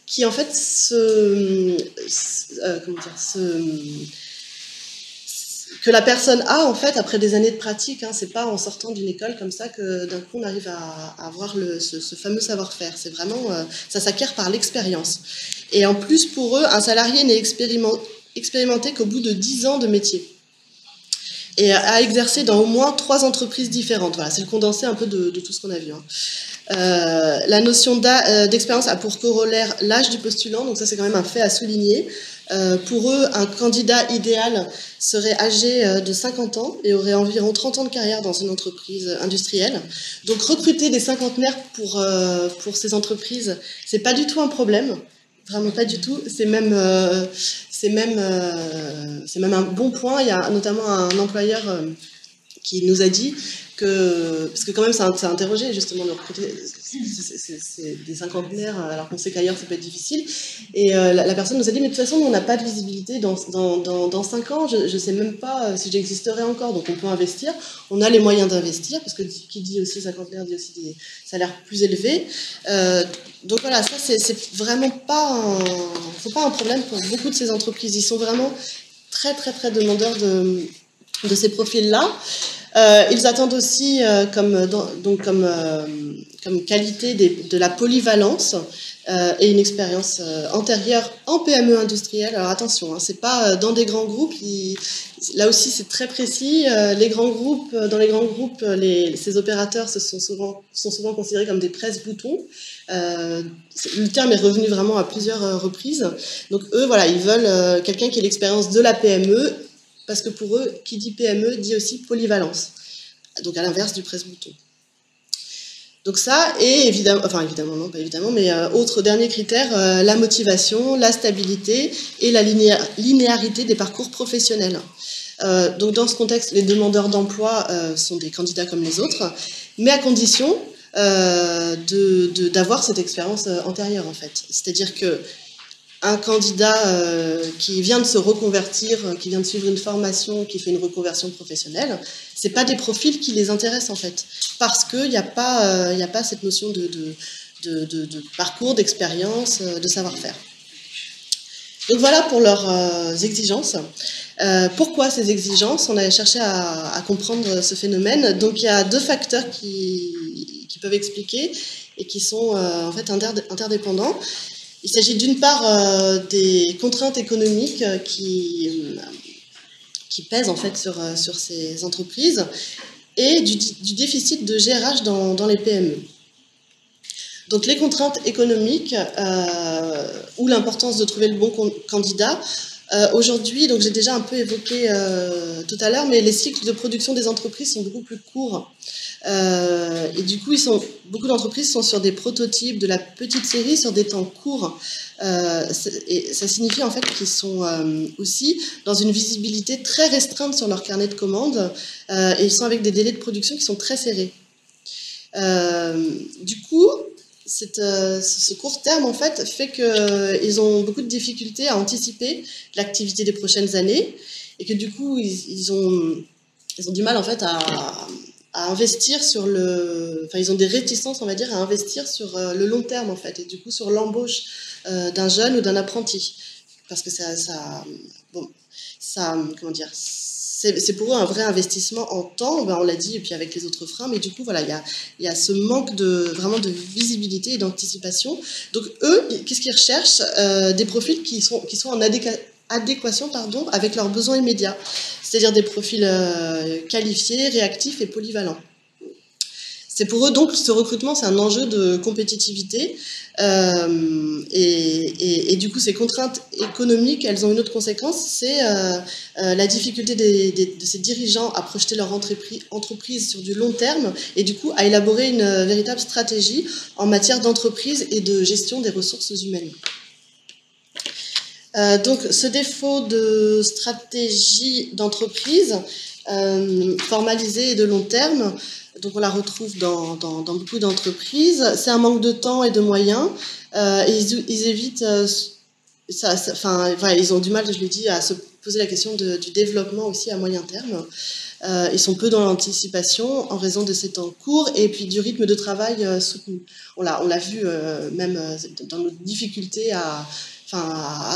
Speaker 2: qui, en fait, que la personne a, en fait, après des années de pratique. C'est pas en sortant d'une école comme ça que d'un coup on arrive à avoir ce fameux savoir-faire. C'est vraiment, ça s'acquiert par l'expérience. Et en plus, pour eux, un salarié n'est expérimenté qu'au bout de 10 ans de métier. Et a exercé dans au moins 3 entreprises différentes. Voilà, c'est le condensé un peu de tout ce qu'on a vu. La notion d'expérience a pour corollaire l'âge du postulant, donc ça c'est quand même un fait à souligner. Pour eux, un candidat idéal serait âgé de 50 ans et aurait environ 30 ans de carrière dans une entreprise industrielle. Donc recruter des cinquantenaires pour ces entreprises, c'est pas du tout un problème, vraiment pas du tout. C'est même un bon point. Il y a notamment un employeur qui nous a dit parce que quand même ça a interrogé justement de recruter c'est des cinquantenaires alors qu'on sait qu'ailleurs ça peut être difficile, et la personne nous a dit mais de toute façon on n'a pas de visibilité dans 5 ans, je sais même pas si j'existerai encore, donc on peut investir, on a les moyens d'investir parce que qui dit aussi cinquantenaire dit aussi des salaires plus élevés, donc voilà, ça c'est vraiment pas un problème pour beaucoup de ces entreprises. Ils sont vraiment très très très demandeurs de ces profils là. Ils attendent aussi, comme comme qualité de la polyvalence et une expérience antérieure en PME industrielle. Alors attention, hein, c'est pas dans des grands groupes, là aussi c'est très précis. Dans les grands groupes, ces opérateurs sont souvent considérés comme des presse-boutons. Le terme est revenu vraiment à plusieurs reprises. Donc eux, voilà, ils veulent quelqu'un qui ait l'expérience de la PME, parce que pour eux, qui dit PME dit aussi polyvalence. Donc à l'inverse du presse-bouton. Donc ça, et évidemment, non pas évidemment, mais autre dernier critère, la motivation, la stabilité et la linéarité des parcours professionnels. Donc dans ce contexte, les demandeurs d'emploi sont des candidats comme les autres, mais à condition d'avoir cette expérience antérieure en fait. C'est-à-dire que un candidat qui vient de se reconvertir, qui vient de suivre une formation, qui fait une reconversion professionnelle, c'est pas des profils qui les intéressent en fait, parce qu'il n'y a pas cette notion de parcours, d'expérience, de savoir-faire. Donc voilà pour leurs exigences. Pourquoi ces exigences? On a cherché à comprendre ce phénomène. Donc il y a deux facteurs qui peuvent expliquer et qui sont en fait interdépendants. Il s'agit d'une part des contraintes économiques qui pèsent en fait sur ces entreprises et du déficit de GRH dans les PME. Donc les contraintes économiques ou l'importance de trouver le bon candidat. Aujourd'hui, donc j'ai déjà un peu évoqué tout à l'heure, mais les cycles de production des entreprises sont beaucoup plus courts. Et du coup, beaucoup d'entreprises sont sur des prototypes de la petite série sur des temps courts. Et ça signifie en fait qu'ils sont aussi dans une visibilité très restreinte sur leur carnet de commandes et ils sont avec des délais de production qui sont très serrés. Du coup, ce court terme en fait fait qu'ils ont beaucoup de difficultés à anticiper l'activité des prochaines années et que du coup ils ont du mal en fait à investir ils ont des réticences on va dire à investir sur le long terme en fait et du coup sur l'embauche d'un jeune ou d'un apprenti parce que c'est pour eux un vrai investissement en temps, on l'a dit, et puis avec les autres freins, mais du coup, voilà, il y a ce manque vraiment de visibilité et d'anticipation. Donc, eux, qu'est-ce qu'ils recherchent? Des profils qui sont en adéquation avec leurs besoins immédiats, c'est-à-dire des profils qualifiés, réactifs et polyvalents. C'est pour eux, donc, ce recrutement, c'est un enjeu de compétitivité. Et du coup, ces contraintes économiques, elles ont une autre conséquence, c'est la difficulté de ces dirigeants à projeter leur entreprise sur du long terme et du coup à élaborer une véritable stratégie en matière d'entreprise et de gestion des ressources humaines. Donc, ce défaut de stratégie d'entreprise formalisée et de long terme, donc on la retrouve dans beaucoup d'entreprises. C'est un manque de temps et de moyens. Et ils évitent, ils ont du mal, je l'ai dit, à se poser la question du développement aussi à moyen terme. Ils sont peu dans l'anticipation en raison de ces temps courts et puis du rythme de travail soutenu. On l'a vu même dans nos difficultés à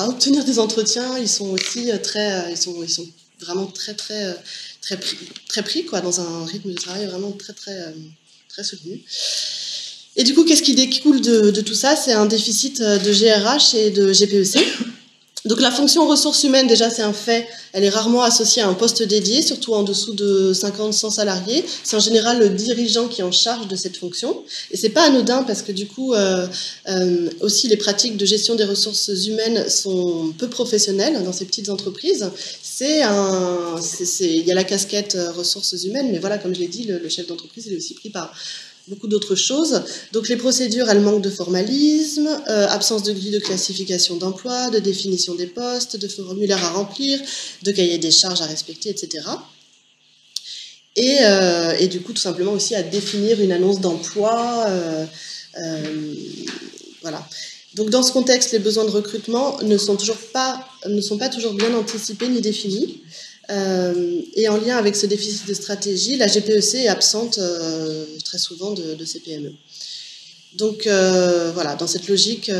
Speaker 2: obtenir des entretiens. Ils sont aussi ils sont vraiment très pris quoi, dans un rythme de travail vraiment très soutenu. Et du coup, qu'est-ce qui découle de tout ça? C'est un déficit de GRH et de GPEC. Donc la fonction ressources humaines, déjà c'est un fait, elle est rarement associée à un poste dédié, surtout en dessous de 50-100 salariés. C'est en général le dirigeant qui est en charge de cette fonction. Et c'est pas anodin parce que du coup, aussi les pratiques de gestion des ressources humaines sont peu professionnelles dans ces petites entreprises. Il y a la casquette ressources humaines, mais voilà, comme je l'ai dit, le chef d'entreprise il est aussi pris par beaucoup d'autres choses. Donc les procédures, elles manquent de formalisme, absence de grille de classification d'emploi, de définition des postes, de formulaires à remplir, de cahier des charges à respecter, etc. Et du coup, tout simplement aussi à définir une annonce d'emploi. Voilà. Donc dans ce contexte, les besoins de recrutement ne sont pas toujours bien anticipés ni définis. Et en lien avec ce déficit de stratégie, la GPEC est absente très souvent de ces PME. Donc voilà, dans cette logique,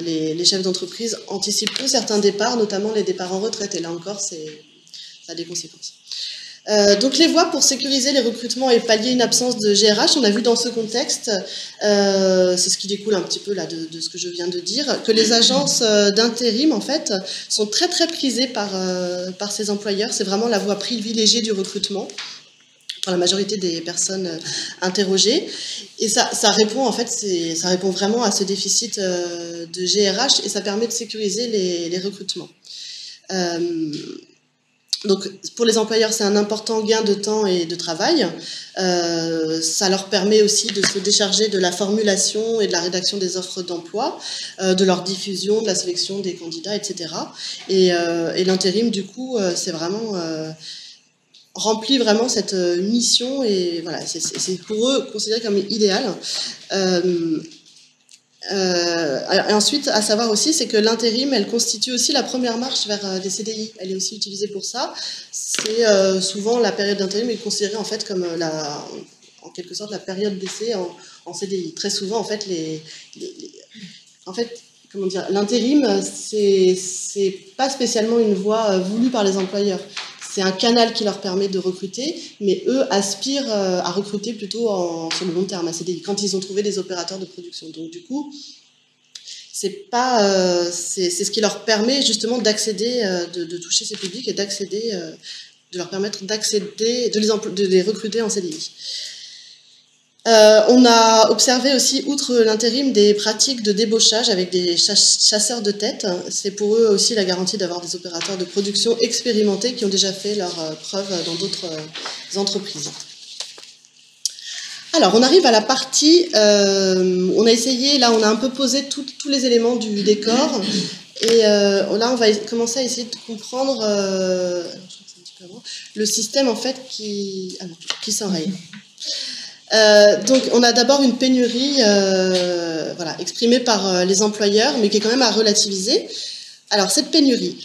Speaker 2: les chefs d'entreprise anticipent peu certains départs, notamment les départs en retraite. Et là encore, ça a des conséquences. Donc les voies pour sécuriser les recrutements et pallier une absence de GRH, on a vu dans ce contexte, c'est ce qui découle un petit peu là de ce que je viens de dire, que les agences d'intérim en fait sont très très prisées par ces employeurs. C'est vraiment la voie privilégiée du recrutement pour la majorité des personnes interrogées. Et ça répond en fait, ça répond vraiment à ce déficit de GRH et ça permet de sécuriser les recrutements. Donc, pour les employeurs, c'est un important gain de temps et de travail. Ça leur permet aussi de se décharger de la formulation et de la rédaction des offres d'emploi, de leur diffusion, de la sélection des candidats, etc. Et l'intérim, du coup, c'est vraiment remplit vraiment cette mission et voilà, c'est pour eux considéré comme idéal. Et ensuite, à savoir aussi, c'est que l'intérim, elle constitue aussi la première marche vers des CDI. Elle est aussi utilisée pour ça. C'est souvent la période d'intérim est considérée en fait comme en quelque sorte la période d'essai en CDI. Très souvent, en fait, comment dire, l'intérim, c'est pas spécialement une voie voulue par les employeurs. C'est un canal qui leur permet de recruter, mais eux aspirent à recruter plutôt sur le long terme, à CDI, quand ils ont trouvé des opérateurs de production. Donc du coup, c'est ce qui leur permet justement d'accéder, de toucher ces publics et d'accéder, de leur permettre d'accéder, de les recruter en CDI. On a observé aussi, outre l'intérim, des pratiques de débauchage avec des chasseurs de tête. C'est pour eux aussi la garantie d'avoir des opérateurs de production expérimentés qui ont déjà fait leurs preuves dans d'autres entreprises. Alors, on arrive à la partie, on a essayé, là on a un peu posé tous les éléments du décor, et là on va commencer à essayer de comprendre le système en fait qui s'enraye. Donc, on a d'abord une pénurie voilà, exprimée par les employeurs, mais qui est quand même à relativiser. Alors, cette pénurie,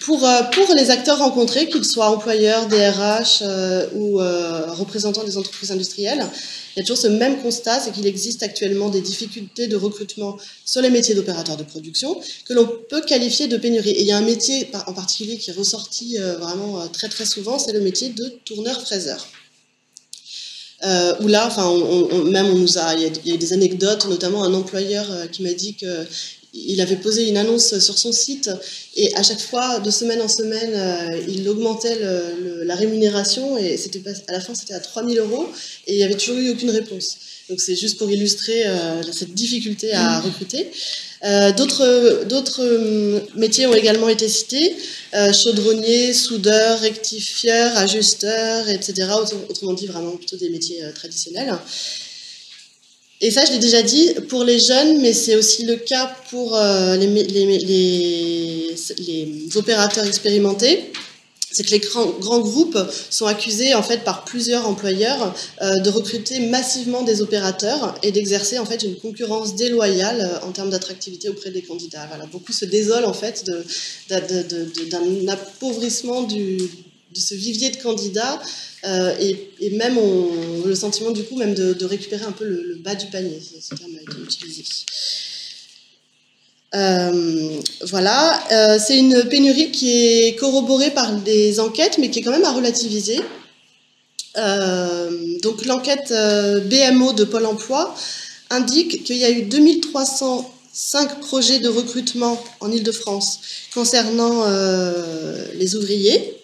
Speaker 2: pour les acteurs rencontrés, qu'ils soient employeurs, DRH ou représentants des entreprises industrielles, il y a toujours ce même constat, c'est qu'il existe actuellement des difficultés de recrutement sur les métiers d'opérateurs de production que l'on peut qualifier de pénurie. Et il y a un métier en particulier qui est ressorti vraiment très très souvent, c'est le métier de tourneur-fraiseur. Où là, enfin, il y a des anecdotes, notamment un employeur qui m'a dit qu'il avait posé une annonce sur son site et à chaque fois, de semaine en semaine, il augmentait la rémunération et à la fin, c'était à 3 000 € et il n'y avait toujours eu aucune réponse. Donc c'est juste pour illustrer cette difficulté à recruter. D'autres métiers ont également été cités, chaudronnier, soudeur, rectifieur, ajusteur, etc. Autrement dit, vraiment plutôt des métiers traditionnels. Et ça, je l'ai déjà dit, pour les jeunes, mais c'est aussi le cas pour les opérateurs expérimentés. C'est que les grands groupes sont accusés en fait par plusieurs employeurs de recruter massivement des opérateurs et d'exercer en fait une concurrence déloyale en termes d'attractivité auprès des candidats. Voilà, beaucoup se désolent en fait d'un appauvrissement de ce vivier de candidats et même ont le sentiment du coup même de récupérer un peu le bas du panier. Ce terme a été utilisé. Voilà, c'est une pénurie qui est corroborée par des enquêtes, mais qui est quand même à relativiser. Donc l'enquête BMO de Pôle emploi indique qu'il y a eu 2305 projets de recrutement en Île-de-France concernant les ouvriers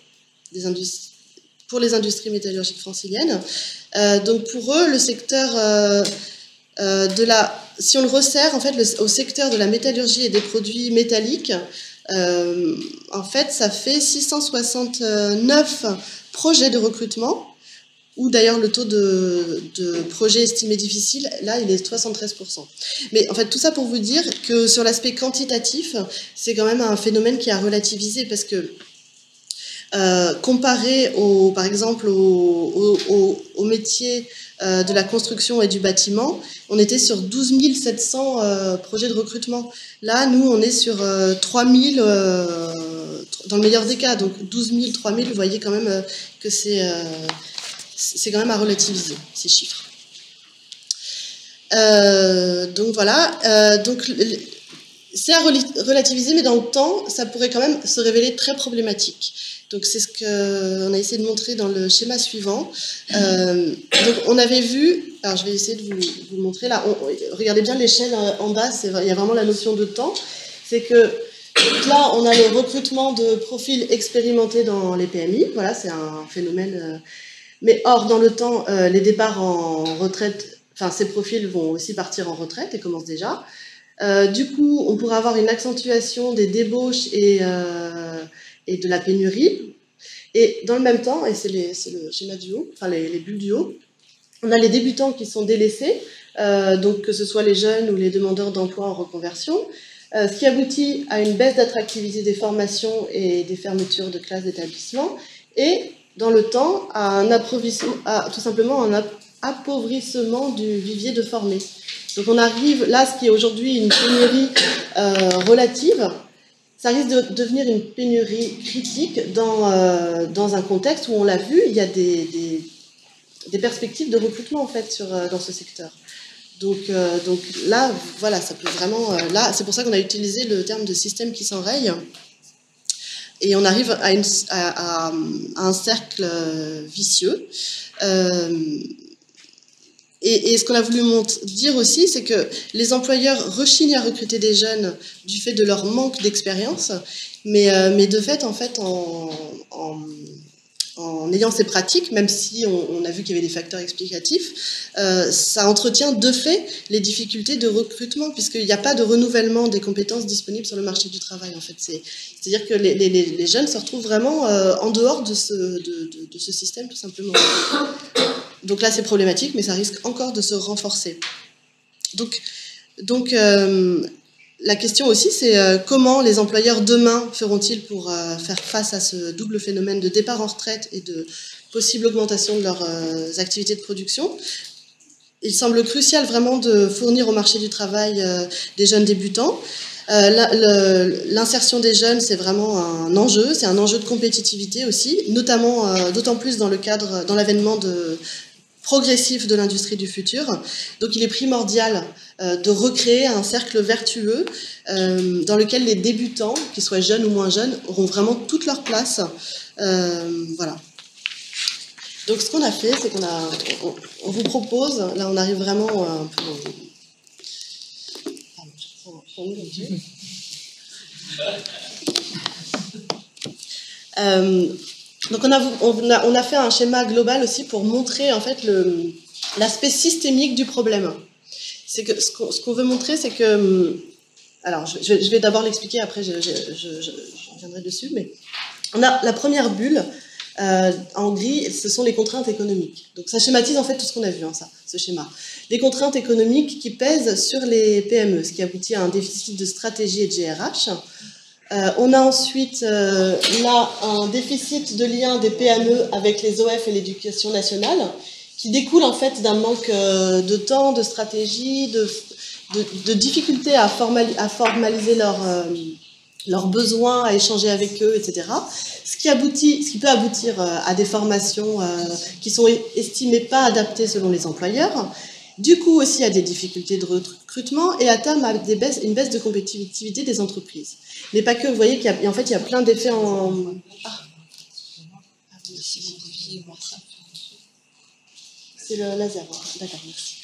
Speaker 2: pour les industries métallurgiques franciliennes. Donc pour eux, le secteur si on le resserre en fait, au secteur de la métallurgie et des produits métalliques, en fait, ça fait 669 projets de recrutement, où d'ailleurs le taux de projets estimés difficiles, là, il est 73%. Mais en fait, tout ça pour vous dire que sur l'aspect quantitatif, c'est quand même un phénomène qui a relativisé, parce que comparé par exemple au métier de la construction et du bâtiment, on était sur 12 700 projets de recrutement. Là, nous, on est sur 3 000 dans le meilleur des cas. Donc 12 000, 3 000, vous voyez quand même que c'est quand même à relativiser, ces chiffres. Donc voilà. Donc c'est à relativiser, mais dans le temps, ça pourrait quand même se révéler très problématique. Donc c'est ce qu'on a essayé de montrer dans le schéma suivant. Donc on avait vu, alors je vais essayer de vous le montrer là, regardez bien l'échelle en bas, il y a vraiment la notion de temps. C'est que là, on a le recrutement de profils expérimentés dans les PMI, voilà, c'est un phénomène. Mais or, dans le temps, les départs en retraite, enfin ces profils vont aussi partir en retraite et commencent déjà. Du coup, on pourrait avoir une accentuation des débauches et de la pénurie. Et dans le même temps, et c'est le schéma du haut, enfin les bulles du haut, on a les débutants qui sont délaissés, donc que ce soit les jeunes ou les demandeurs d'emploi en reconversion, ce qui aboutit à une baisse d'attractivité des formations et des fermetures de classes d'établissement, et dans le temps, à tout simplement un appauvrissement du vivier de formés. Donc on arrive là, ce qui est aujourd'hui une pénurie relative, ça risque de devenir une pénurie critique dans un contexte où, on l'a vu, il y a des perspectives de recrutement en fait dans ce secteur. Donc là, voilà, ça peut vraiment... là, c'est pour ça qu'on a utilisé le terme de système qui s'enraye. Et on arrive à un cercle vicieux. Et ce qu'on a voulu dire aussi, c'est que les employeurs rechignent à recruter des jeunes du fait de leur manque d'expérience, mais de fait, en ayant ces pratiques, même si on a vu qu'il y avait des facteurs explicatifs, ça entretient de fait les difficultés de recrutement, puisqu'il n'y a pas de renouvellement des compétences disponibles sur le marché du travail. En fait, c'est-à-dire que les jeunes se retrouvent vraiment en dehors de ce système, tout simplement. Donc là, c'est problématique, mais ça risque encore de se renforcer. Donc la question aussi, c'est comment les employeurs demain feront-ils pour faire face à ce double phénomène de départ en retraite et de possible augmentation de leurs activités de production. Il semble crucial vraiment de fournir au marché du travail des jeunes débutants. L'insertion des jeunes, c'est vraiment un enjeu, c'est un enjeu de compétitivité aussi, notamment d'autant plus dans l'avènement progressif de l'industrie du futur. Donc il est primordial de recréer un cercle vertueux dans lequel les débutants, qu'ils soient jeunes ou moins jeunes, auront vraiment toute leur place. Voilà. Donc ce qu'on a fait, c'est on vous propose, là on arrive vraiment un peu... Donc on a fait un schéma global aussi pour montrer en fait l'aspect systémique du problème. C'est que ce qu'on veut montrer, c'est que... Alors je vais d'abord l'expliquer, après je reviendrai dessus, mais on a la première bulle, en gris, ce sont les contraintes économiques. Donc ça schématise en fait tout ce qu'on a vu, ce schéma. Des contraintes économiques qui pèsent sur les PME, ce qui aboutit à un déficit de stratégie et de GRH. On a ensuite là un déficit de lien des PME avec les OF et l'éducation nationale, qui découle en fait d'un manque de temps, de stratégie, de difficulté à formaliser leurs besoins, à échanger avec eux, etc. Ce qui peut aboutir à des formations qui sont estimées pas adaptées selon les employeurs, du coup aussi à des difficultés de recrutement et à terme à une baisse de compétitivité des entreprises. Mais pas que, vous voyez qu'il y a plein d'effets en... C'est le laser, d'accord, merci.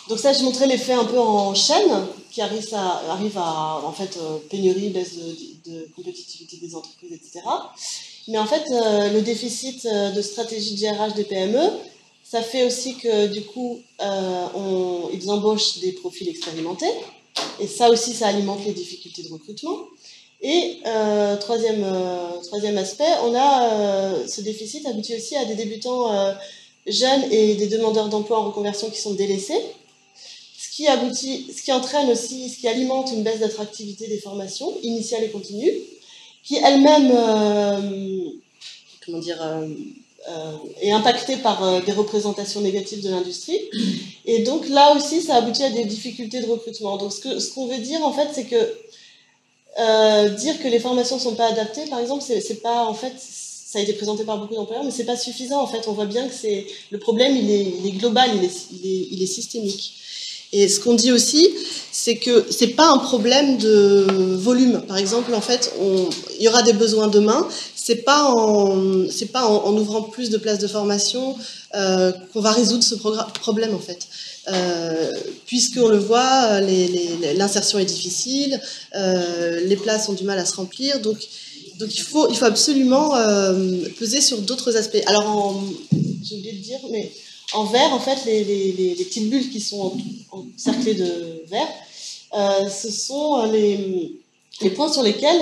Speaker 2: Donc ça, je montrais l'effet un peu en chaîne, qui arrive à en fait, pénurie, baisse de compétitivité des entreprises, etc. Mais en fait, le déficit de stratégie de GRH des PME, ça fait aussi que, du coup, ils embauchent des profils expérimentés, et ça aussi, ça alimente les difficultés de recrutement. Et troisième aspect, on a ce déficit aboutit aussi à des débutants jeunes et des demandeurs d'emploi en reconversion qui sont délaissés, ce qui entraîne aussi, ce qui alimente une baisse d'attractivité des formations initiales et continues, qui elle-même, est impactée par des représentations négatives de l'industrie. Et donc là aussi, ça aboutit à des difficultés de recrutement. Donc ce qu'on veut dire, en fait, c'est que dire que les formations ne sont pas adaptées, par exemple, c'est pas, en fait, ça a été présenté par beaucoup d'employeurs, mais c'est pas suffisant. En fait, on voit bien que le problème, il est global, il est systémique. Et ce qu'on dit aussi, c'est que c'est pas un problème de volume. Par exemple, en fait, il y aura des besoins demain. C'est pas en ouvrant plus de places de formation qu'on va résoudre ce problème, en fait. Puisqu'on le voit, l'insertion est difficile, les places ont du mal à se remplir, donc il faut absolument peser sur d'autres aspects. Alors, j'ai oublié de dire, mais en vert, en fait, les petites bulles qui sont encerclées de vert, ce sont les points sur lesquels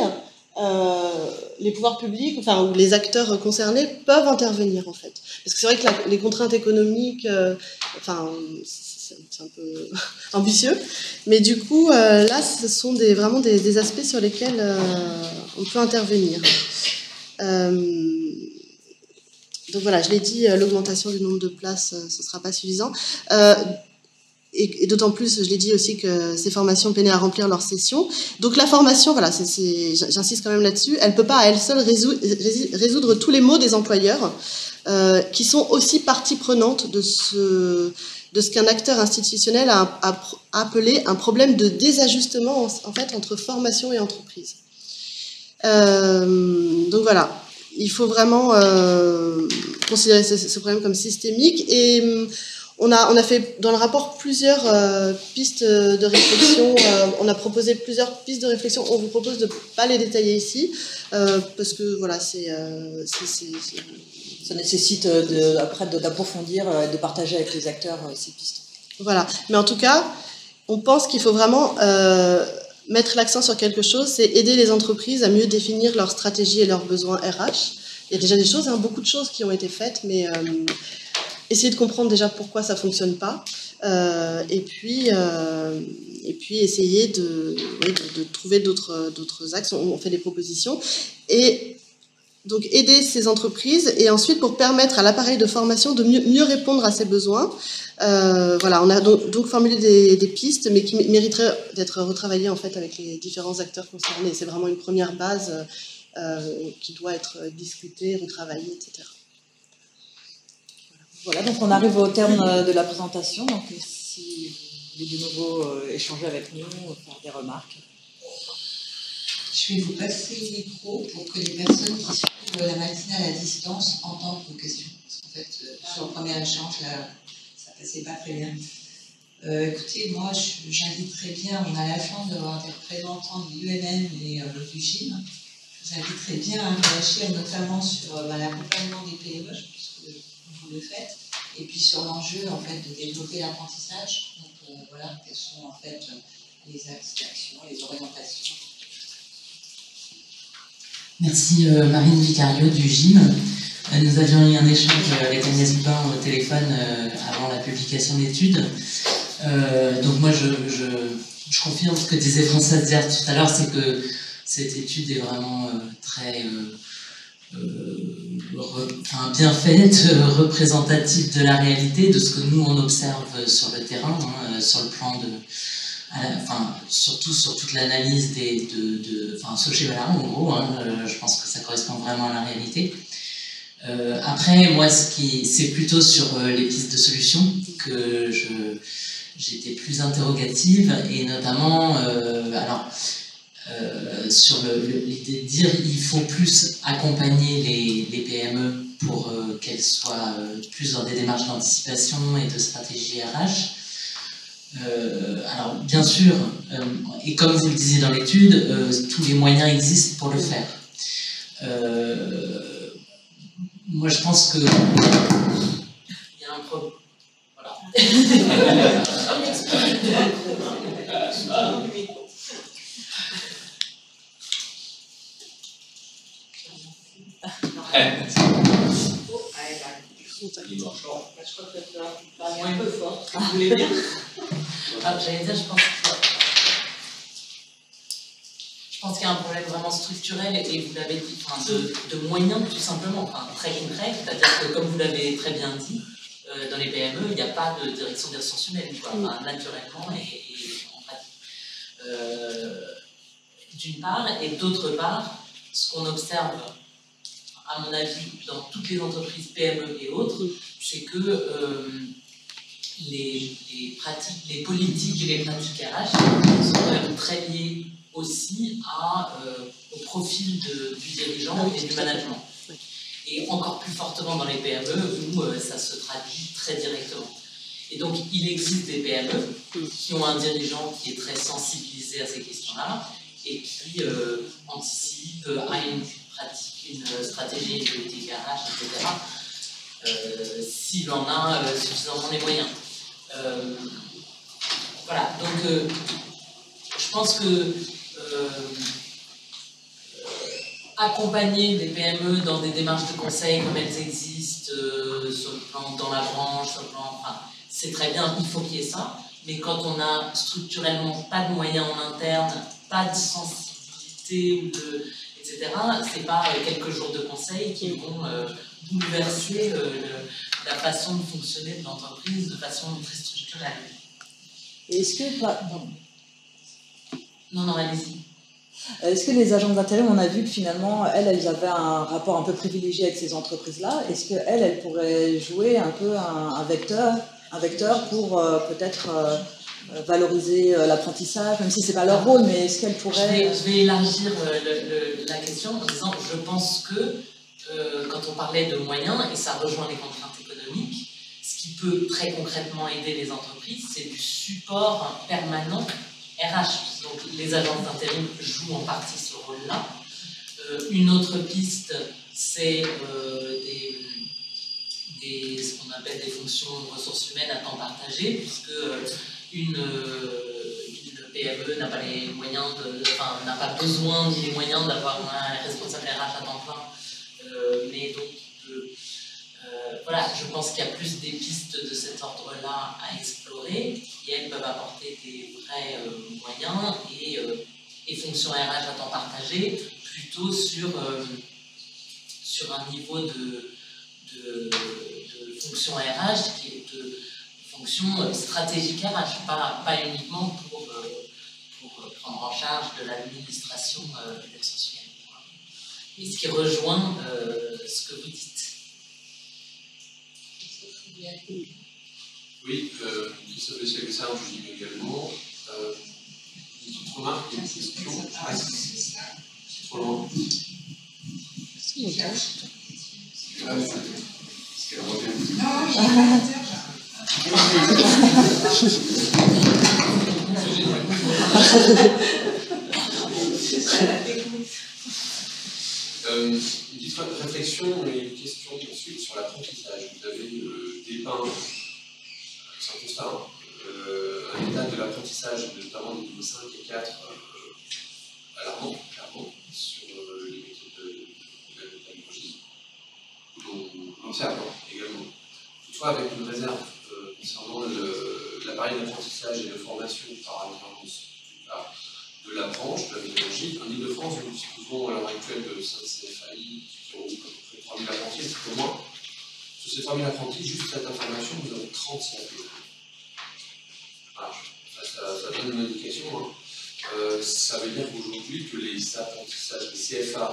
Speaker 2: les pouvoirs publics, enfin, ou les acteurs concernés peuvent intervenir, en fait. Parce que c'est vrai que les contraintes économiques, enfin, c'est un peu ambitieux, mais du coup, là, ce sont vraiment des aspects sur lesquels on peut intervenir. Donc voilà, je l'ai dit, l'augmentation du nombre de places, ce ne sera pas suffisant. Et d'autant plus, je l'ai dit aussi, que ces formations peinaient à remplir leurs sessions. Donc la formation, voilà, j'insiste quand même là-dessus, elle ne peut pas à elle seule résoudre tous les maux des employeurs, qui sont aussi partie prenante de ce qu'un acteur institutionnel a appelé un problème de désajustement en fait, entre formation et entreprise. Donc voilà, il faut vraiment considérer ce problème comme systémique. Et on a fait dans le rapport plusieurs pistes de réflexion. On a proposé plusieurs pistes de réflexion. On vous propose de ne pas les détailler ici, parce que voilà, ça
Speaker 1: nécessite après d'approfondir et de partager avec les acteurs ces pistes.
Speaker 2: Voilà, mais en tout cas, on pense qu'il faut vraiment mettre l'accent sur quelque chose, c'est aider les entreprises à mieux définir leurs stratégies et leurs besoins RH. Il y a déjà des choses, beaucoup de choses qui ont été faites, mais essayer de comprendre déjà pourquoi ça ne fonctionne pas, et puis essayer de trouver d'autres axes. On fait des propositions, et donc aider ces entreprises, et ensuite pour permettre à l'appareil de formation de mieux répondre à ces besoins. Voilà, on a donc formulé des pistes, mais qui mériteraient d'être retravaillées en fait avec les différents acteurs concernés. C'est vraiment une première base qui doit être discutée, retravaillée, etc.
Speaker 1: Voilà, donc on arrive au terme de la présentation. Donc si vous voulez de nouveau échanger avec nous, faire des remarques.
Speaker 6: Je vais vous passer le micro pour que les personnes qui suivent la matinale à distance entendent vos questions. Parce qu'en fait, sur le premier échange, là, ça passait pas très bien. Écoutez, moi, j'inviterais bien, on a la chance d'avoir des représentants de l'UNM et du GIM. J'inviterais bien à réagir notamment sur l'accompagnement des PME, je pense que vous le faites, et puis sur l'enjeu en fait, de développer l'apprentissage. Donc voilà, quels sont en fait les axes d'action, les orientations.
Speaker 7: Merci Marine Vicario du GIM. Nous avions eu un échange avec Agnès Goubin au téléphone avant la publication de l'étude. Donc moi je confirme ce que disait Françoise Zert tout à l'heure, c'est que cette étude est vraiment très bien faite, représentative de la réalité, de ce que nous on observe sur le terrain, sur le plan de... surtout sur toute l'analyse ce schéma-là, en gros, je pense que ça correspond vraiment à la réalité. Après, moi, c'est plutôt sur les pistes de solutions que j'étais plus interrogative, et notamment, sur l'idée de dire il faut plus accompagner les PME pour qu'elles soient plus dans des démarches d'anticipation et de stratégie RH. Alors, bien sûr, et comme vous le disiez dans l'étude, tous les moyens existent pour le faire. Moi, je pense que... Il y a un problème. Voilà.
Speaker 5: Je crois que ça va un peu fort. Vous voulez bien?
Speaker 7: J'allais dire, je pense qu'il y a un problème vraiment structurel, et vous l'avez dit, de moyens tout simplement, très concret, c'est-à-dire que comme vous l'avez très bien dit, dans les PME, il n'y a pas de direction des ressources humaines, naturellement et en pratique. D'une part, et d'autre part, ce qu'on observe, à mon avis, dans toutes les entreprises PME et autres, c'est que les politiques et les pratiques RH sont quand même très liées aussi au profil du dirigeant et du management. Et encore plus fortement dans les PME où ça se traduit très directement. Et donc, il existe des PME qui ont un dirigeant qui est très sensibilisé à ces questions-là et qui anticipe à une stratégie, une politique RH, etc., s'il en a suffisamment les moyens. Voilà, donc je pense que accompagner des PME dans des démarches de conseil comme elles existent, sur le plan dans la branche, sur le plan, enfin, c'est très bien, il faut qu'il y ait ça, mais quand on a structurellement pas de moyens en interne, pas de sensibilité, etc., c'est pas quelques jours de conseil qui vont bouleverser la façon de fonctionner de l'entreprise de façon très structurelle.
Speaker 1: Est-ce que...
Speaker 7: Non, allez-y.
Speaker 1: Est-ce que les agences d'intérim, on a vu que finalement, elles avaient un rapport un peu privilégié avec ces entreprises-là. Est-ce qu'elles pourraient jouer un peu un vecteur pour peut-être valoriser l'apprentissage, même si ce n'est pas leur rôle, mais est-ce qu'elles pourraient...
Speaker 7: Je vais élargir la question en disant, je pense que quand on parlait de moyens, et ça rejoint les contraintes économiques, ce qui peut très concrètement aider les entreprises, c'est du support permanent RH. Donc les agences d'intérim jouent en partie ce rôle-là. Une autre piste, c'est ce qu'on appelle des fonctions ressources humaines à temps partagé, puisque une PME n'a pas les moyens, n'a pas besoin ni les moyens d'avoir un responsable RH à temps plein, mais donc voilà, je pense qu'il y a plus des pistes de cet ordre-là à explorer et elles peuvent apporter des vrais moyens et fonctions RH à temps partagé plutôt sur un niveau de fonction RH qui est de fonction stratégique RH, pas uniquement pour prendre en charge de l'administration des ressources humaines. Et ce qui rejoint ce que vous dites.
Speaker 8: Oui, Christophe Essel-Guessard, je dis également. Une petite remarque, une question. C'est trop loin.
Speaker 2: C'est mon temps.
Speaker 8: Est-ce qu'elle revient? Une petite réflexion et une question ensuite sur l'apprentissage. Vous avez dépeint, c'est un constat, un état de l'apprentissage, notamment des niveaux 5 et 4, alarmant, clairement, sur les méthodes de la pédagogie, l'on observe également. Toutefois, avec une réserve concernant l'appareil d'apprentissage et de formation par alternance de la branche, de la pédagogie. En Ile-de-France, nous disposons à l'heure actuelle de 5 CFAI qui ont à peu près 3000 apprentis, c'est peu moins. Sur ces 3000 apprentis, juste cette information, nous avons 30 CAP. Voilà, ça donne une indication. Hein. Ça veut dire qu'aujourd'hui, que les apprentissages, les CFA,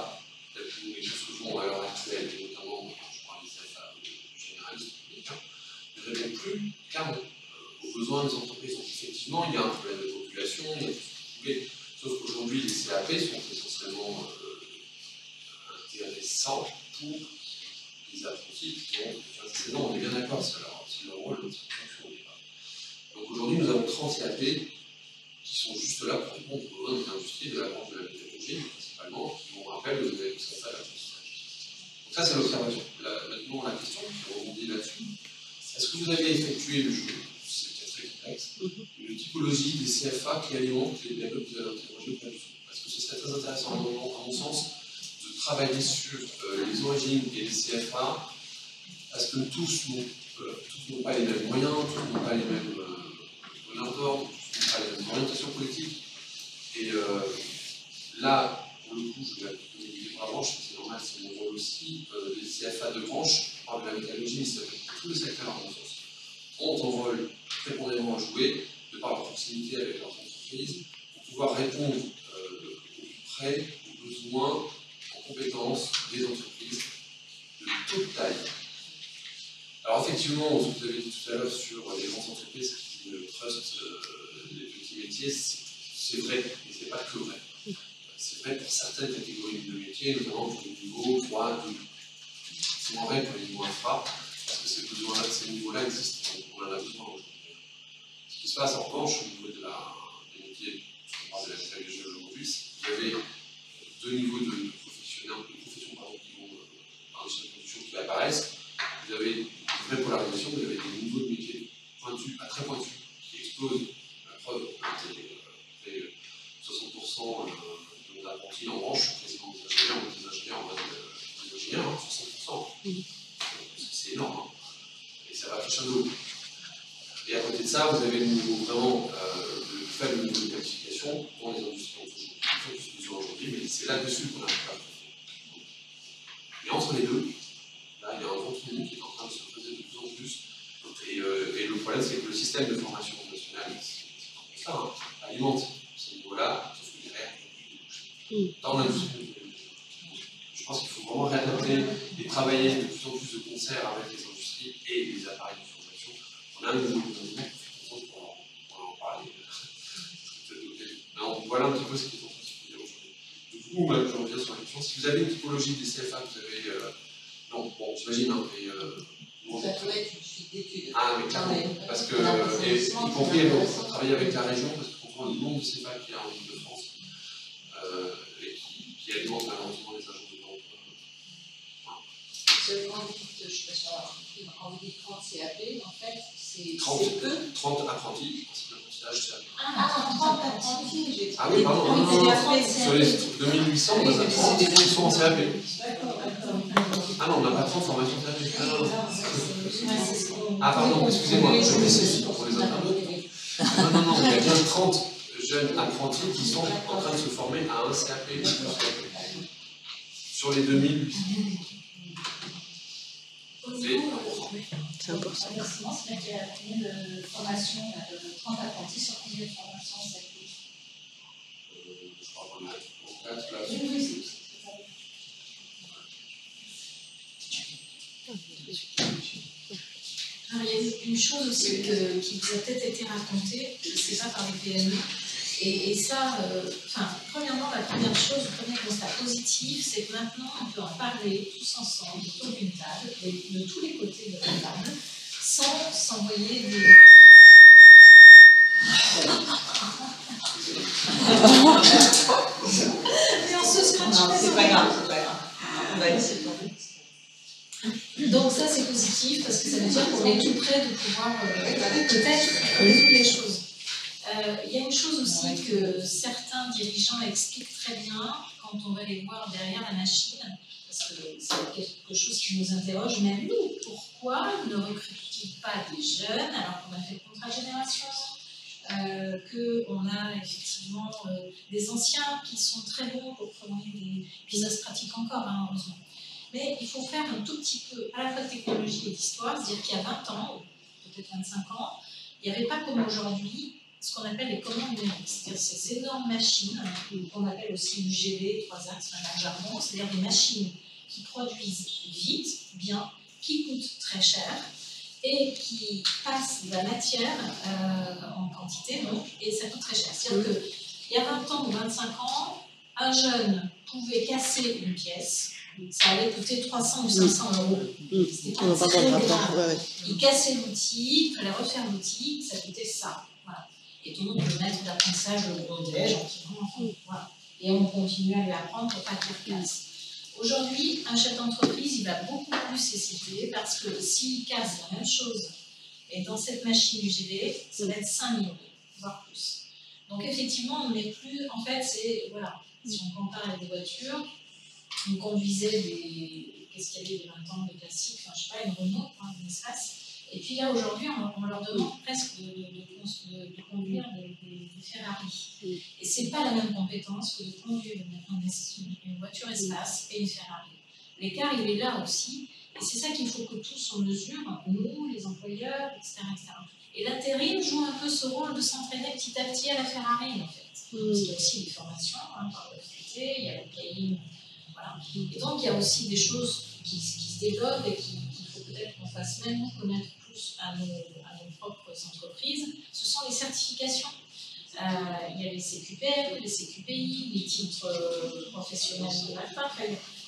Speaker 8: tels que nous les concevons à l'heure actuelle, et notamment, je parle des CFA généralistes, ne répondent plus clairement aux besoins des entreprises. Donc effectivement, il y a un problème de population, il y a tout ce que vous voulez. Sauf qu'aujourd'hui, les CAP sont essentiellement intéressants pour les apprentis qui ont 15-16 ans. On est bien d'accord, c'est leur rôle, c'est leur fonction au départ. Donc aujourd'hui, nous avons 30 CAP qui sont juste là pour répondre aux besoins de l'industrie de la branche de la pédagogie, principalement, qui vont rappeler aux élèves qui sont à l'apprentissage. Donc ça, c'est l'observation. Maintenant, la question qui rebondit là-dessus, est-ce que vous avez effectué le jeu? C'est très complexe. Une typologie des CFA qui alimentent les PME que vous avez interrogées ou pas du tout? Parce que ce serait très intéressant, à mon sens, de travailler sur les origines et les CFA, parce que tous n'ont pas les mêmes moyens, tous n'ont pas les mêmes donneurs d'ordre, tous n'ont pas les mêmes orientations politiques. Et là, pour le coup, je vais appuyer pour la branche, c'est normal, c'est mon rôle aussi. Les CFA de branche, je parle de la métallurgie, mais c'est tous les secteurs, à mon sens, ont un rôle prépondérant à jouer, de par leur proximité avec leurs entreprises, pour pouvoir répondre au plus près aux besoins en compétences des entreprises de toute taille. Alors effectivement, ce que vous avez dit tout à l'heure sur les grandes entreprises qui trustent les petits métiers, c'est vrai, mais ce n'est pas que vrai. C'est vrai pour certaines catégories de métiers, notamment pour les niveaux 3, 2. C'est moins vrai pour les niveaux infra, parce que ces niveaux-là existent, donc on en a besoin aujourd'hui. Ce qui se passe en revanche au niveau des métiers, je parle de la stratégie aujourd'hui, vous avez deux niveaux de professions qui vont dans les production qui apparaissent. Vous avez une vraie polarisation, vous avez des niveaux de métiers pointus à très pointus qui explosent. La preuve, vous avez 60% d'apprentis en branche, quasiment des ingénieurs en mode ingénieurs, 60%. C'est énorme. Hein. Et ça va crescendo. Et à côté de ça, vous avez le niveau vraiment le faible niveau de qualification dont les industries ont toujours besoin aujourd'hui, mais c'est là-dessus qu'on a pas. Mais entre les deux, là, il y a un ventre mou qui est en train de se creuser de plus en plus. Et le problème, c'est que le système de formation nationale, c'est ça, alimente ces niveaux-là, sauf que derrière, il y a plus de débouchés. Dans l'industrie, je pense qu'il faut vraiment réadapter et travailler de plus en plus de concert avec les industries et les appareils de formation. On a un nouveau gouvernement pour en parler. Alors, voilà un petit peu ce qui est en train de se faire aujourd'hui. Du coup, je reviens sur la question. Si vous avez une typologie des CFA, vous avez. Non, bon, j'imagine, hein, mais.
Speaker 6: Ça pourrait être une suite d'études.
Speaker 8: Ah, mais clairement. Parce que, y compris pour travailler avec la région, parce qu'on prend le nombre de CFA qu'il y a en Ile-de-France, et qui alimente malheureusement les agences de l'emploi.
Speaker 6: Quand vous dites, je ne sais pas si on a compris, quand vous dites 30 CAP, en fait, c'est
Speaker 8: 30 apprentis, c'est l'apprentissage CAP.
Speaker 6: Ah, 30 apprentis,
Speaker 8: Ah oui, pardon, sur les 2800, on a 30 qui sont en CAP. Ah non, on n'a pas 30 formations CAP. Ah non, non. Ah pardon, excusez-moi, je précise pour les internautes. Non, il y a bien 30 jeunes apprentis qui sont en train de se former à un CAP. Sur les 2800.
Speaker 2: C'est important.
Speaker 4: C'est vrai qu'il y a combien de formations, 30 apprentis sur combien de formations ça coûte?
Speaker 8: Je crois qu'on a 4 là.
Speaker 4: Oui, alors, il y a une chose aussi qui vous a peut-être été racontée, je ne sais pas, par les PME. Et ça, premièrement, la première chose, le premier constat positif, c'est que maintenant, on peut en parler tous ensemble, autour d'une table, de tous les côtés de la table, sans s'envoyer des... Mais on se scratch.
Speaker 6: Non, c'est pas grave, c'est pas grave. On va laisser tomber.
Speaker 4: Donc ça, c'est positif, parce que ça veut dire qu'on est tout près de pouvoir peut-être résoudre les choses. Il y a une chose aussi que certains dirigeants expliquent très bien quand on va les voir derrière la machine, parce que c'est quelque chose qui nous interroge, même nous. Pourquoi ne recrutent-ils pas des jeunes alors qu'on a fait le contrat génération, qu'on a effectivement des anciens qui sont très bons pour former des... Puis ça se pratique encore, hein, heureusement. Mais il faut faire un tout petit peu à la fois de technologie et d'histoire, c'est-à-dire qu'il y a 20 ans, peut-être 25 ans, il n'y avait pas comme aujourd'hui ce qu'on appelle les commandes numériques, c'est-à-dire ces énormes machines, qu'on appelle aussi UGV, 3 axes, un jargon, c'est-à-dire des machines qui produisent vite, bien, qui coûtent très cher et qui passent de la matière en quantité, donc, et ça coûte très cher. C'est-à-dire qu'il y a 20 ans ou 25 ans, un jeune pouvait casser une pièce, ça allait coûter 300 ou 500 euros. C'était pas très grave. Il cassait l'outil, il fallait refaire l'outil, ça coûtait ça. Voilà. Et tout le monde peut mettre l'apprentissage au déj, gentiment. Voilà. Et on continue à lui apprendre pour pas qu'il casse. Aujourd'hui, un chef d'entreprise, il va beaucoup plus s'éciter parce que s'il casse la même chose, et dans cette machine UGV, ça va être 5 000 euros, voire plus. Donc effectivement, on n'est plus, en fait, c'est, voilà, si on compare avec des voitures, on conduisait des, qu'est-ce qu'il y avait il y a 20 ans, des classiques, enfin je sais pas, une Renault, une espace. Et puis là, aujourd'hui, on leur demande presque de conduire des Ferrari. Et ce n'est pas la même compétence que de conduire une voiture espace et une Ferrari. L'écart, il est là aussi. Et c'est ça qu'il faut que tous on mesure, nous, les employeurs, etc. etc. Et l'intérim joue un peu ce rôle de s'entraîner petit à petit à la Ferrari, en fait. Parce qu'il y a aussi des formations, par la FT, il y a le cahier, voilà. Et donc, il y a aussi des choses qui se développent et qu'il faut que peut-être qu'on fasse même connaître plus à nos propres entreprises, ce sont les certifications. Il y a les CQPR, les CQPI, les titres professionnels de l'ALPA.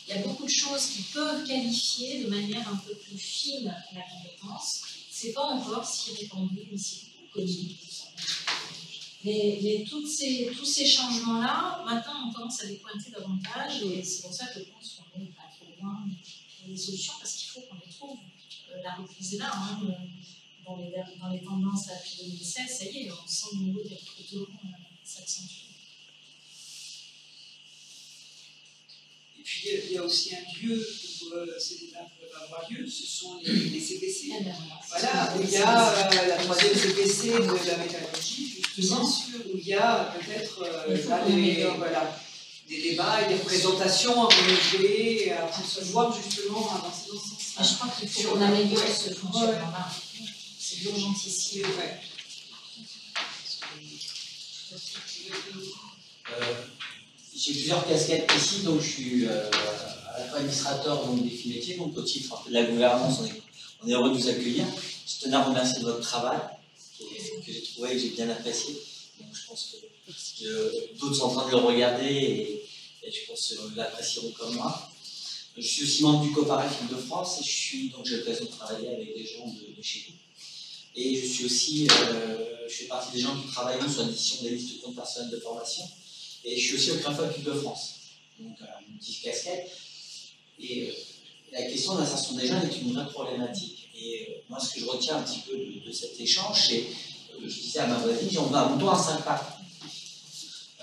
Speaker 4: Il y a beaucoup de choses qui peuvent qualifier de manière un peu plus fine la compétence. Ce n'est pas encore si répandu, mais si connu. Mais tous ces changements-là, maintenant, on commence à les pointer davantage, et c'est pour ça que je pense qu'on n'est pas trop loin des solutions, parce qu'il faut qu'on les trouve. La reprise est là, hein, dans les tendances là, depuis 2016, ça y est, on sent le niveau des recrutements s'accentuer.
Speaker 5: Et puis il y a aussi un lieu où ces débats peuvent avoir lieu, ce sont les CPC. Voilà, où il y a la troisième CPC de la métallurgie, justement, où il y a peut-être des débats et des présentations à relever, à concevoir justement, à avancer dans ce sens-là.
Speaker 4: Je crois qu'il faut qu'on améliore ce fonctionnement-là. C'est urgentissime.
Speaker 5: Ouais.
Speaker 9: J'ai plusieurs casquettes ici, donc je suis à la fois administrateur donc, des FIMETIER, donc au titre de la gouvernance, on est heureux de vous accueillir. Je tenais à remercier de votre travail, que j'ai trouvé et que j'ai bien apprécié. Donc je pense que d'autres sont en train de le regarder et je pense qu'ils l'apprécieront comme moi. Je suis aussi membre du Coparef Île-de-France et j'ai l'occasion de travailler avec des gens de chez nous. Et je suis aussi, je fais partie des gens qui travaillent sur l'édition des listes de comptes personnels de formation. Et je suis aussi au CRINFOP Île-de-France. Donc, une petite casquette. Et la question de l'insertion des jeunes est une vraie problématique. Et moi, ce que je retiens un petit peu de cet échange, c'est, je disais à ma voisine, on a un bouton à 5 pattes.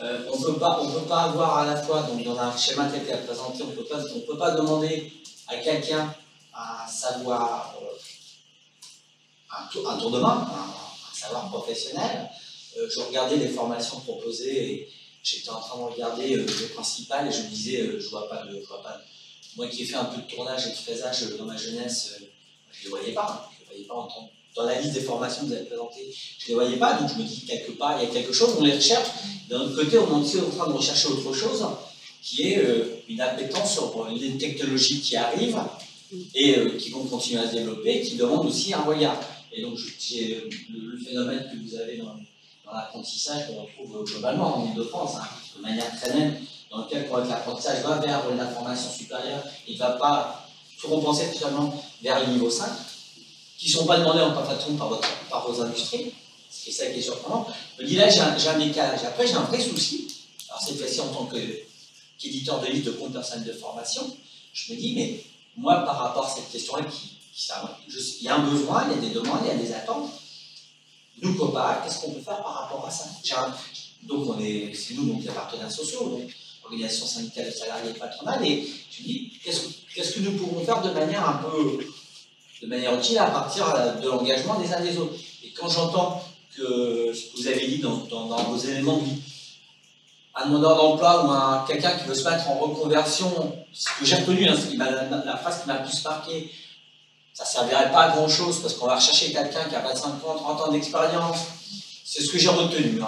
Speaker 9: On ne peut pas avoir à la fois, donc dans un schéma tel qu'elle a présenté, on ne peut pas demander à quelqu'un à savoir un tour de main, un savoir professionnel. Je regardais les formations proposées et j'étais en train de regarder les principales et je me disais, je vois pas. Moi qui ai fait un peu de tournage et de fraisage dans ma jeunesse, je ne les voyais pas. Dans la liste des formations que vous avez présentées, je ne les voyais pas. Donc je me dis, quelque part, il y a quelque chose, on les recherche. D'un autre côté, on est aussi en train de rechercher autre chose, qui est une appétence sur les technologies qui arrivent et qui vont continuer à se développer, qui demandent aussi un regard. Et donc, le phénomène que vous avez dans l'apprentissage qu'on retrouve globalement en Île-de-France, de manière très nette, dans lequel l'apprentissage va vers la formation supérieure, il ne va pas tout compenser totalement vers le niveau 5, qui ne sont pas demandés en patron par vos industries, c'est ça qui est surprenant. Je me dis là, j'ai un décalage. Après, j'ai un vrai souci, alors cette fois-ci en tant qu'éditeur de liste de comptes personnels de formation, je me dis, mais moi, par rapport à cette question-là, il y a un besoin, il y a des demandes, il y a des attentes. Nous, COPA, qu'est-ce qu'on peut faire par rapport à ça? Donc, c'est nous, donc les partenaires sociaux, donc organisation syndicale de salariés et patronale, et je me dis, qu'est-ce que nous pouvons faire de manière utile à partir de l'engagement des uns des autres. Et quand j'entends que ce que vous avez dit dans vos éléments de vie, un demandeur d'emploi ou quelqu'un qui veut se mettre en reconversion, ce que j'ai retenu, la phrase qui m'a le plus marqué, ça ne servirait pas à grand chose parce qu'on va rechercher quelqu'un qui a 25 ans, 30 ans d'expérience. C'est ce que j'ai retenu,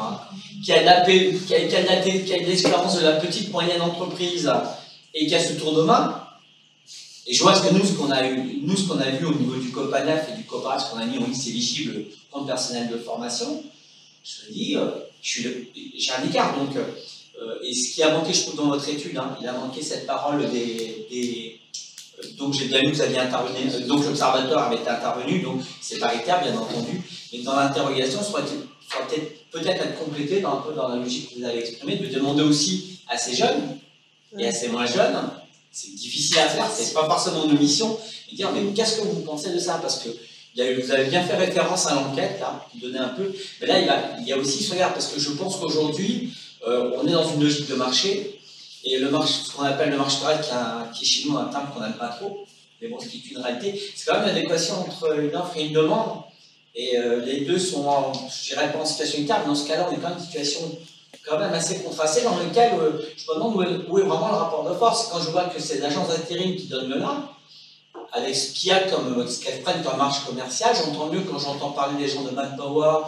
Speaker 9: qui a de l'expérience de la petite moyenne entreprise et qui a ce tour de main. Et je vois ce qu'on a vu au niveau du COPANEF et du COPAREF, ce qu'on a mis en liste éligible compte personnel de formation. Je me dis, j'ai un écart. Donc, et ce qui a manqué, je trouve, dans votre étude, il a manqué cette parole donc j'ai bien vu que vous aviez intervenu, donc l'observateur avait été intervenu, donc c'est paritaire bien entendu, mais dans l'interrogation, ça aurait peut-être être complété un peu dans la logique que vous avez exprimée, de demander aussi à ces jeunes et à ces moins jeunes, c'est difficile à faire, c'est pas forcément une mission, mais dire mais qu'est-ce que vous pensez de ça? Parce que vous avez bien fait référence à l'enquête, là, qui donnait un peu, mais là il y a aussi ce regard, parce que je pense qu'aujourd'hui, on est dans une logique de marché. Et ce qu'on appelle le marché du travail, qui est chez nous un terme qu'on n'aime pas trop, mais bon, ce qui est une réalité, c'est quand même l'adéquation entre une offre et une demande. Et les deux sont, je dirais pas en situation unitaire, mais dans ce cas-là, on est quand même dans une situation quand même assez contrastée, dans laquelle je me demande où est vraiment le rapport de force. Quand je vois que c'est l'agence d'intérim qui donne le là, avec ce qu'elles prennent comme marge commerciale, j'entends mieux quand j'entends parler des gens de Manpower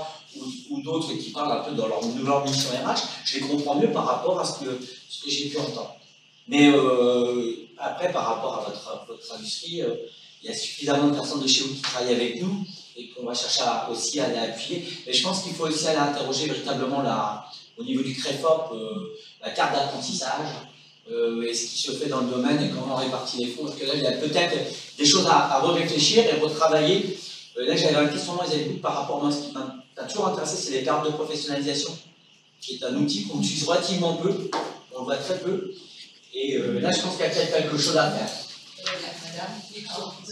Speaker 9: ou d'autres qui parlent un peu dans leur mission RH, je les comprends mieux par rapport à ce que j'ai pu entendre. Mais après, par rapport à votre industrie, il il y a suffisamment de personnes de chez vous qui travaillent avec nous et qu'on va chercher aussi à les appuyer. Mais je pense qu'il faut aussi aller interroger véritablement au niveau du CREFOP, la carte d'apprentissage, et ce qui se fait dans le domaine et comment on répartit les fonds. Parce que là, il y a peut-être des choses à réfléchir et retravailler. Là, j'avais un questionnement, Isabelle, par rapport à moi, ce qui m'a toujours intéressé, c'est les périodes de professionnalisation, qui est un outil qu'on utilise relativement peu, on le voit très peu. Et là, je pense qu'il y a peut-être quelque chose à faire.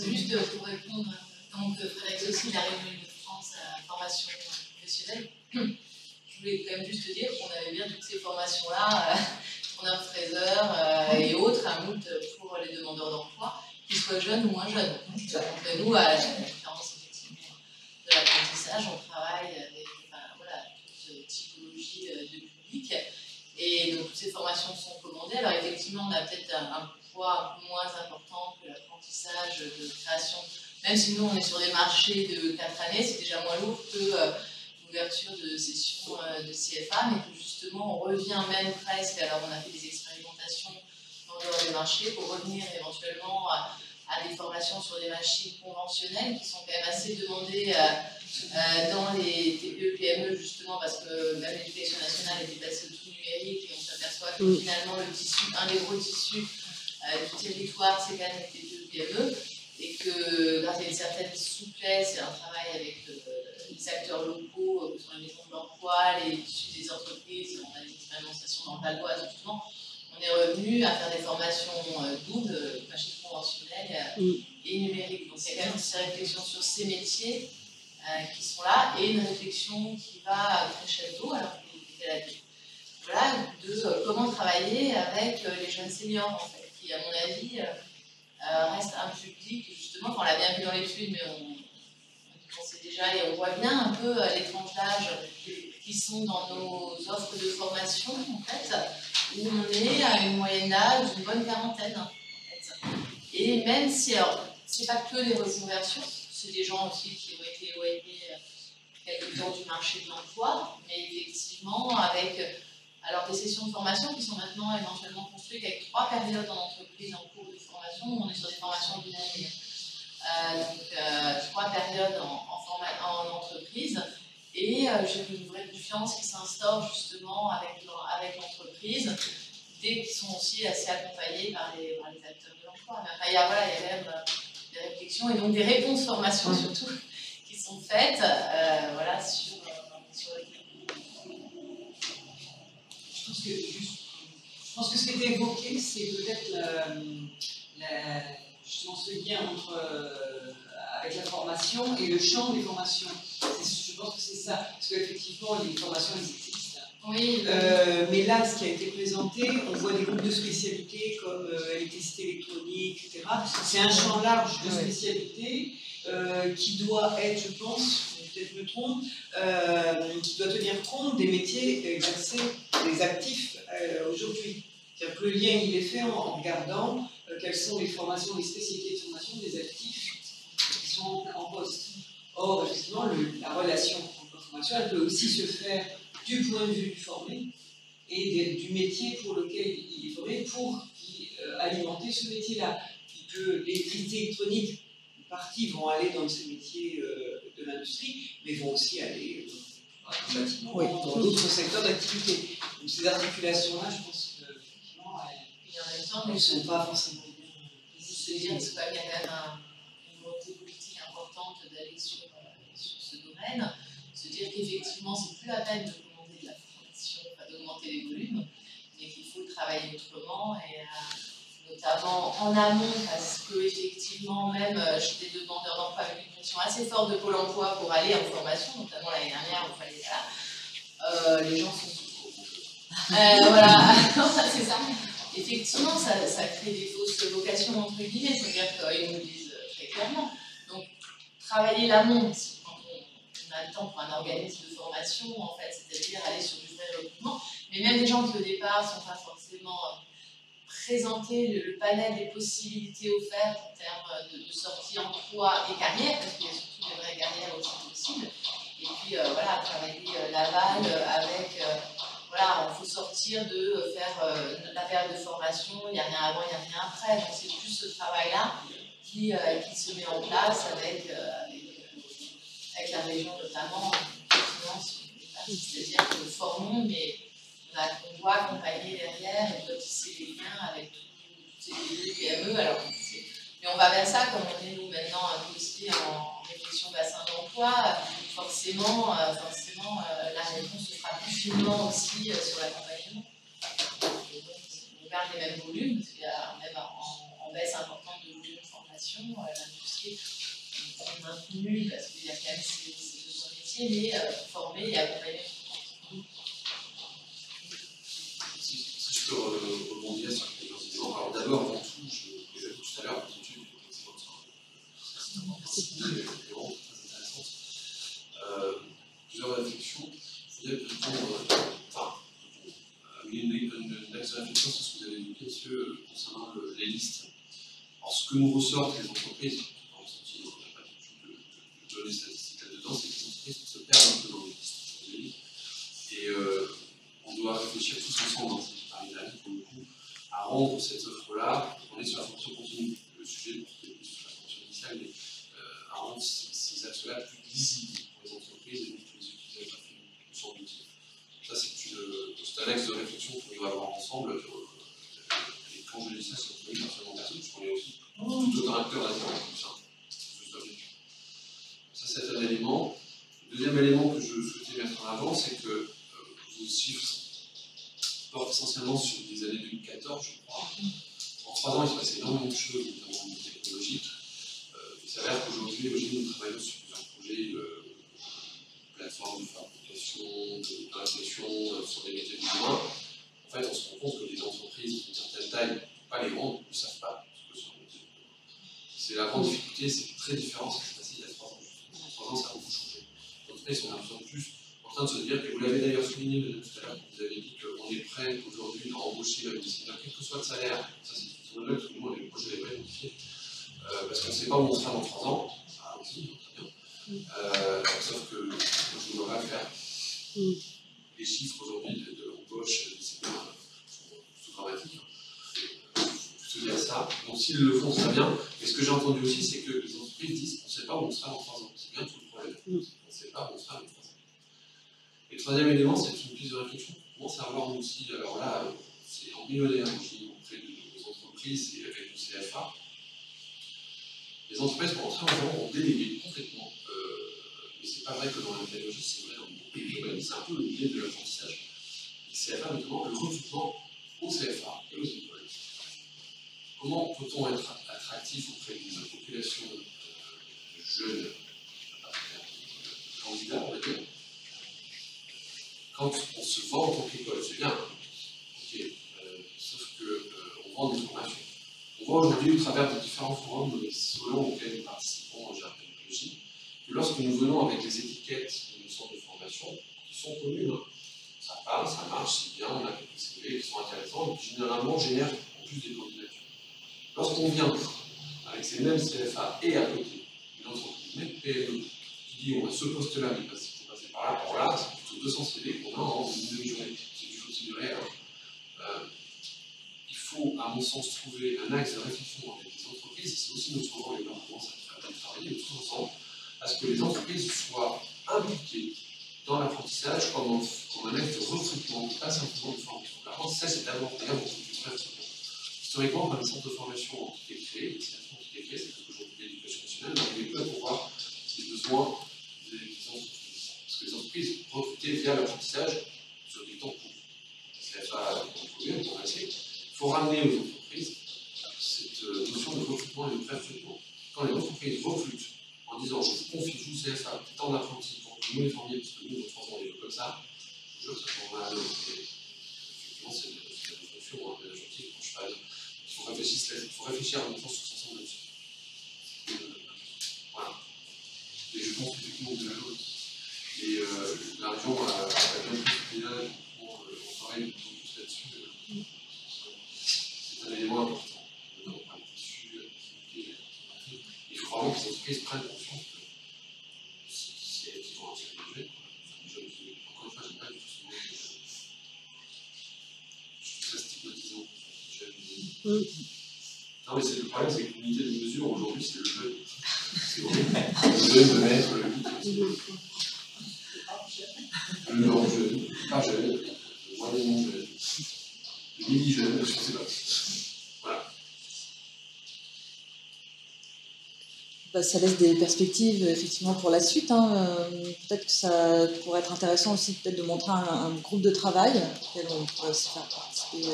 Speaker 4: Juste pour répondre, donc Frédéric aussi, la Réunion Île-de-France à la formation professionnelle, je voulais quand même juste dire qu'on avait bien toutes ces formations-là, tourneur fraiseur et autres, un moult pour les demandeurs d'emploi, qu'ils soient jeunes ou moins jeunes. Donc nous, à la différence effectivement de l'apprentissage, on travaille avec toute typologie de public. Et donc toutes ces formations sont commandées. Alors effectivement, on a peut-être un poids un peu moins important que l'apprentissage de création. Même si nous, on est sur des marchés de 4 années, c'est déjà moins lourd que l'ouverture de sessions de CFA, mais que justement, on revient même presque. Alors on a fait des expérimentations dans dehors des marchés pour revenir éventuellement à des formations sur des machines conventionnelles qui sont quand même assez demandées dans les TPE, PME, justement parce que même l'éducation nationale était passée au tout numérique et on s'aperçoit que finalement le tissu, un des gros tissus du territoire, c'est quand même les TPE, PME, et que grâce à une certaine souplesse et un travail avec les acteurs locaux, que sont les maisons de l'emploi, les tissus des entreprises, on a des expérimentations dans le Val d'Oise justement, on est revenu à faire des formations doubles, machines conventionnelles et numériques. Donc il y a quand même ces réflexions sur ces métiers qui sont là et une réflexion qui va crescendo, alors voilà, de comment travailler avec les jeunes seniors en fait, qui à mon avis reste un public justement, on l'a bien vu dans l'étude, mais on sait déjà et on voit bien un peu les tranches d'âge qui sont dans nos offres de formation en fait, où on est à une moyenne d'âge d'une bonne quarantaine en fait. Et même si, alors, c'est pas que des reconversions, c'est des gens aussi qui ont été éloignés quelque temps du marché de l'emploi, mais effectivement avec alors des sessions de formation qui sont maintenant éventuellement construites avec 3 périodes en entreprise en cours de formation, on est sur des formations dynamiques. Donc 3 périodes en entreprise, et j'ai une vraie confiance qui s'instaure justement avec l'entreprise, dès qu'ils sont aussi assez accompagnés par les acteurs de l'emploi. Enfin, il y a même des réflexions et donc des réponses formation surtout qui sont faites sur le
Speaker 5: Je pense que ce qui était évoqué, c'est peut-être justement ce lien avec la formation et le champ des formations. Je pense que c'est ça, parce qu'effectivement, les formations, elles existent.
Speaker 4: Oui.
Speaker 5: Mais là, ce qui a été présenté, on voit des groupes de spécialités comme électricité électronique, etc. C'est un champ large de spécialités qui doit être, je pense, peut-être je me trompe, qui doit tenir compte des métiers exercés, des actifs aujourd'hui. C'est-à-dire que le lien, il est fait en regardant quelles sont les formations, les spécialités de formation des actifs qui sont en poste. Or, effectivement, la relation emploi-formation, elle peut aussi se faire du point de vue du formé et du métier pour lequel il est formé pour alimenter ce métier-là. L'électricité électronique, une partie vont aller dans ce métier de l'industrie, mais vont aussi aller dans le bâtiment, dans d'autres secteurs d'activité. Donc ces articulations-là, je pense qu'effectivement, elles ne sont pas forcément bien.
Speaker 4: Juste dire qu'il y a quand même une volonté politique importante d'aller sur ce domaine, se dire qu'effectivement, c'est plus la peine de commander de la formation, d'augmenter les volumes, mais qu'il faut travailler autrement, et notamment en amont, parce qu'effectivement, même chez des demandeurs d'emploi avec une pression assez forte de Pôle emploi pour aller en formation, notamment l'année dernière, il fallait là, les gens sont voilà, c'est ça. Effectivement, ça crée des fausses vocations, entre guillemets, c'est-à-dire qu'ils nous le disent très clairement. Donc, travailler l'amont, quand on a le temps pour un organisme de formation, en fait, c'est-à-dire aller sur du vrai recrutement, mais même des gens qui au départ ne sont pas forcément présenter le panel des possibilités offertes en termes de sortie emploi et carrière, parce qu'il y a surtout des vraies carrières aussi possibles, et puis travailler l'aval avec il faut sortir de faire la période de formation, il n'y a rien avant, il n'y a rien après. Donc c'est plus ce travail-là
Speaker 10: qui se met en place avec la région notamment, c'est-à-dire que nous formons, mais on doit accompagner derrière et on doit tisser les liens avec toutes ces PME. Alors, mais on va vers ça, comme on est nous maintenant un peu aussi en réflexion bassin d'emploi, forcément la réponse se fera plus finement aussi sur l'accompagnement. On garde les mêmes volumes, parce qu'il y a même en baisse importante de volume de formation, l'industrie est maintenue parce qu'il y a quand même ces deux métiers, mais former et accompagner.
Speaker 8: Si je peux rebondir sur quelques exemples. Alors d'abord, avant tout, je l'ai dit tout à l'heure, l'attitude est excellente. C'est vraiment très intéressante. Plusieurs réflexions. Je voudrais répondre, une axe de réflexion sur ce que vous avez dit, messieurs, concernant les listes. Alors, ce que nous ressortent les entreprises, on n'a pas du tout de données statistiques là-dedans, c'est que les entreprises se perdent un peu dans les listes. Et on doit réfléchir tous ensemble dans cette pyramide pour le coup, à rendre cette offre-là. On est sur la fonction continue, le sujet portait plus sur la fonction initiale, mais à rendre ces axes-là plus lisibles pour les entreprises et donc pour les utilisateurs finaux, nous semble-t-il. Ça, c'est un axe de réflexion qu'on va avoir ensemble. Et quand je dis ça, c'est pas seulement personne, parce qu'on est aussi tout autant acteur là-dedans, comme ça. Ça, c'est un élément. Le deuxième élément que je souhaitais mettre en avant, c'est que vos chiffres portent essentiellement sur des années 2014, je crois. En 3 ans, il se passe énormément de choses, notamment au niveau technologique. Il s'avère qu'aujourd'hui, nous travaillons sur plusieurs projets, plateformes de fabrication, d'installation, sur des métiers du moins. En fait, on se rend compte que les entreprises d'une certaine taille, ne peuvent pas les grandes, ne savent pas ce que sont les métiers. C'est la grande difficulté, c'est très différent de ce qui s'est passé il y a 3 ans. En 3 ans, ça a beaucoup changé. Les entreprises sont un peu plus en train de se dire que vous l'avez d'ailleurs souligné tout à l'heure, vous avez dit qu'on est prêt aujourd'hui à embaucher un dessinateur, quel que soit le salaire. Ça, c'est une note que nous, on est proche de les modifier. Parce qu'on ne sait pas où on sera dans 3 ans. Ah, aussi, très bien. Sauf que je ne veux pas le faire. Les chiffres aujourd'hui de l'embauche des seniors sont dramatiques. Il faut se dire ça. Donc s'ils le font, très bien. Mais ce que j'ai entendu aussi, c'est que les entreprises disent qu'on ne sait pas où on sera dans 3 ans. C'est bien tout le problème. On ne sait pas où on sera dans 3 ans. Et le troisième élément, c'est une piste de réflexion. On commence à voir nous aussi, alors là, c'est embryonnaire auprès de nos entreprises et avec le CFA. Les entreprises, pour entrer en genre, ont délégué complètement. Mais c'est pas vrai que dans la pédagogie, c'est vrai dans beaucoup de domaines. C'est un peu le biais de l'apprentissage. Les CFA, notamment, le recrutement au CFA et aux écoles. Comment peut-on être attractif auprès d'une population jeune, candidats, on va dire, quand on se vend en tant qu'école, c'est bien. Ok. Sauf qu'on vend des formations. On voit aujourd'hui, au travers des différents forums selon auxquels nous participons en gérontologie, que lorsque nous venons avec des étiquettes de nos centres de formation, qui sont communes, ça parle, ça marche, c'est bien, on a quelques CV qui sont intéressants, et qui généralement génèrent en plus des candidatures. Lorsqu'on vient avec ces mêmes CFA et à côté une entreprise, même PME, qui dit on a ce poste-là, mais il faut passer par là, pour là, c'est plutôt 200 CV qu'on a en une demi-journée. C'est du réel. Il faut, à mon sens, trouver un axe de réflexion avec les entreprises, et c'est aussi notre rôle, et là on commence à travailler tous ensemble, à ce que les entreprises soient impliquées dans l'apprentissage comme un axe de recrutement, pas simplement de formation. L'apprentissage, c'est d'abord beaucoup plus très historiquement, quand les centres de formation ont été créés, les centres qui ont été créés, c'est parce qu'aujourd'hui l'éducation nationale n'arrivait plus à pouvoir les besoins des entreprises. Parce que les entreprises recrutaient via l'apprentissage sur du temps court. C'est pas contrôlé, on va essayer. Il faut ramener aux entreprises cette notion de recrutement et de pré-recrutement. Quand les entreprises recrutent en disant je vous confie, je vous CFA, tant d'apprentis pour que vous les formiez, parce que nous, dans 3 ans, on est comme ça, je vous jure que ça prend mal. Effectivement, c'est une fonction de l'objectif, quand je parle. Il faut réfléchir à notre sens tous ensemble là-dessus. Voilà. Et je pense qu'effectivement, de la chose. Et la région a bien plus de là, on travaille plus là-dessus. C'est un élément important. On parle dessus, il faut vraiment que les entreprises prennent conscience que si elles vont attirer des jeunes, encore une fois, je n'ai pas du tout ce mot de jeunes. Je suis très stigmatisant. Non, mais le problème, c'est que l'unité de mesure aujourd'hui, c'est le jeune. C'est horrible. Le jeune, le maître, le litre. Le grand jeune, pas jeune, le moyennement jeune, le mini-jeune, je ne sais pas. Voilà.
Speaker 1: Bah, ça laisse des perspectives effectivement pour la suite. Hein. Peut-être que ça pourrait être intéressant aussi peut-être de montrer un groupe de travail auquel on pourrait aussi faire participer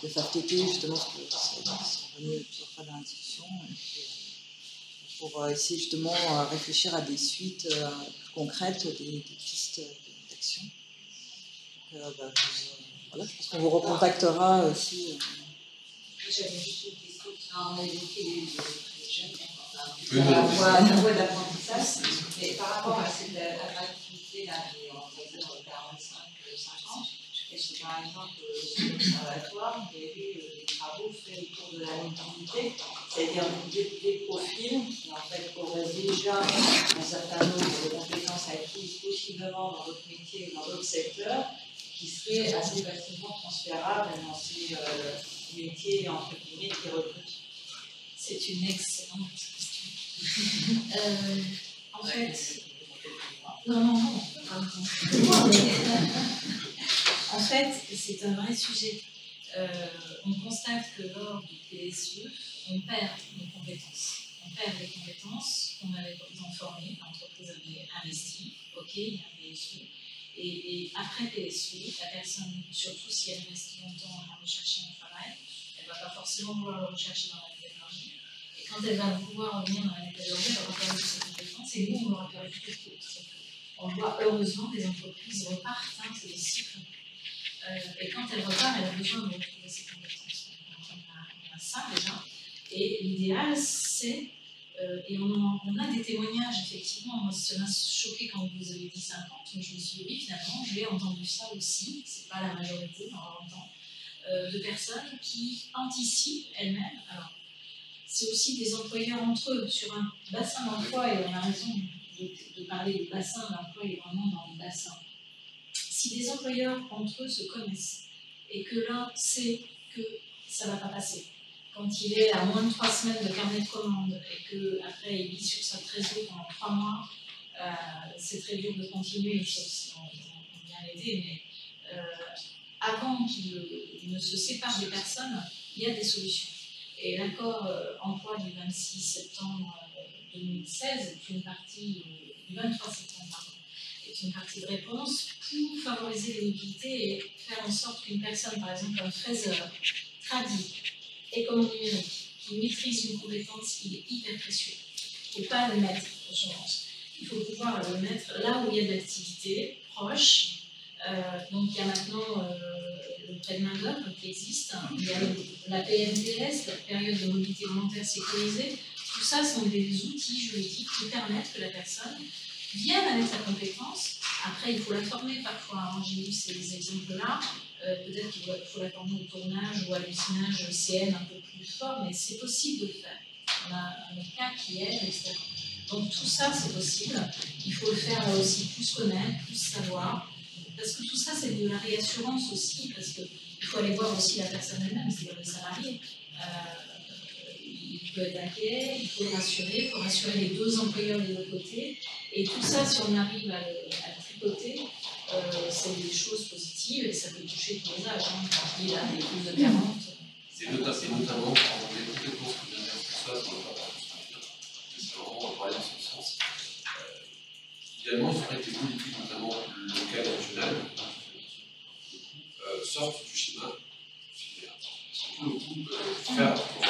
Speaker 1: le FAFTT, justement, parce que c'est revenu plusieurs fois dans la discussion, pour essayer justement à réfléchir à des suites plus concrètes, des pistes d'action. Donc, voilà, je pense qu'on vous recontactera aussi.
Speaker 6: J'avais juste une question, on a évoqué les jeunes. La voie d'apprentissage, mais par rapport à cette attractivité-là, qui est en fait dans le 45-50, est-ce que par exemple, sur l'observatoire, il y a eu des travaux faits autour de la mobilité, c'est-à-dire des profils qui en fait auraient déjà un certain nombre de compétences acquises, possiblement dans d'autres métiers ou dans d'autres secteurs, qui seraient assez facilement transférables dans ces métiers, entre guillemets, qui recrutent?
Speaker 4: C'est une excellente question. En fait, en fait, c'est un vrai sujet. On constate que lors du PSE, on perd nos compétences. On perd les compétences qu'on avait formées, l'entreprise avait investi, ok, il y a un PSE. Et après PSE, la personne, surtout si elle reste longtemps à rechercher un travail, elle ne va pas forcément vouloir le rechercher dans la métallurgie. Et quand elle va vouloir revenir dans la métallurgie, elle va perdre ses compétences et nous, on aura perdu tout le coup. On voit heureusement des entreprises repartent, hein, c'est des cycles. Et quand elle repart, elle a besoin de retrouver ses compétences. Donc on a ça déjà. Et l'idéal, c'est, et on a des témoignages, effectivement, moi ça m'a choqué quand vous avez dit 50, mais je me suis dit, oui, finalement, j'ai entendu ça aussi, c'est pas la majorité, dans longtemps, de personnes qui anticipent elles-mêmes. Alors, c'est aussi des employeurs entre eux, sur un bassin d'emploi, et on a raison de parler de bassin d'emploi, et vraiment dans le bassin. Si des employeurs entre eux se connaissent, et que l'un sait que ça ne va pas passer, quand il est à moins de 3 semaines de carnet de commande, et qu'après il vit sur sa trésor pendant 3 mois, c'est très dur de continuer, sauf si on vient l'aider, mais avant qu'il ne se sépare des personnes, il y a des solutions. Et l'accord emploi du 26 septembre 2016 est une partie, du 23 septembre, pardon, est une partie de réponse pour favoriser les mobilités et faire en sorte qu'une personne, par exemple un fraiseur, tradit et comme numérique, qui maîtrise une compétence, il est hyper précieux. Il ne faut pas le mettre au chômage. Il faut pouvoir le mettre là où il y a de l'activité proche. Donc il y a maintenant le prêt de main-d'œuvre qui existe, il y a la PMTS, la période de mobilité volontaire sécurisée. Tout ça sont des outils juridiques qui permettent que la personne vienne avec sa compétence. Après, il faut la former parfois. J'ai eu ces exemples-là. Peut-être qu'il faut la former au tournage ou à l'usinage CN un peu plus fort, mais c'est possible de le faire. On a un cas qui aide, etc. Donc tout ça, c'est possible. Il faut le faire là aussi, plus connaître, plus savoir. Parce que tout ça, c'est de la réassurance aussi, parce qu'il faut aller voir aussi la personne elle-même, c'est-à-dire le salarié. Il peut être inquiet, il faut rassurer les deux employeurs des deux côtés. Et tout ça, si on arrive à le tricoter, c'est des choses positives et ça peut toucher tous les âges. Hein. Quand il est là, il est plus de 40.
Speaker 8: C'est notamment quand on est complètement ce que vient de dire François sur le rapport. C'est vraiment un problème dans ce sens. Idéalement, il faudrait que les politiques, notamment locales et régionales, sortent du schéma filière. Parce que pour le coup, faire pour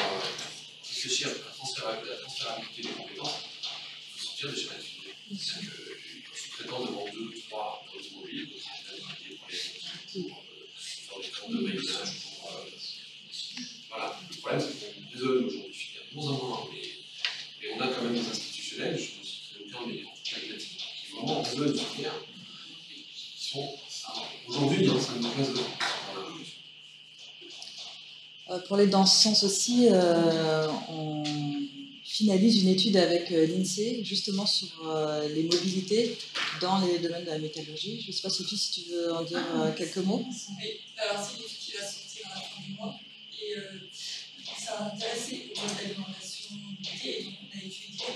Speaker 8: réfléchir à la transférabilité des compétences, il faut sortir des schémas de filière. C'est-à-dire que sous-traitant demande 2 ou 3 automobiles, donc c'est bien travailler pour faire des temps de réglage. Voilà. Le problème, c'est qu'on raisonne aujourd'hui filière de moins en moins, mais on a quand même des institutionnels, je ne citerai aucun, mais en tout cas étatiques, qui vraiment raisonnent filière et qui sont aujourd'hui dans un raisonnement.
Speaker 1: Pour aller dans ce sens aussi, on finalise une étude avec l'INSEE justement sur les mobilités dans les domaines de la métallurgie. Je ne sais pas Sophie si tu veux en dire quelques mots.
Speaker 11: Oui, alors c'est une étude qui va sortir à la fin du mois et ça a intéressé au mode d'alimentation mobilité, et donc on a étudié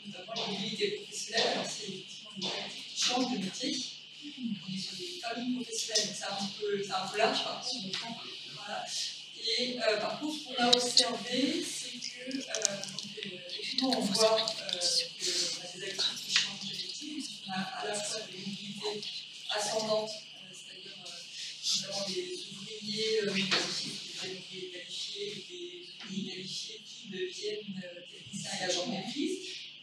Speaker 11: notamment la mobilité professionnelle. Alors c'est effectivement une pratique qui change de métier. On est sur des familles professionnelles, donc c'est un peu large par contre. Voilà. Et par contre, ce qu'on a observé, c'est que effectivement, on voit que des activités qui changent de métier. On a à la fois des mobilités ascendantes, c'est-à-dire notamment des ouvriers qualifiés, des ouvriers qualifiés qui deviennent techniciens et agents de maîtrise.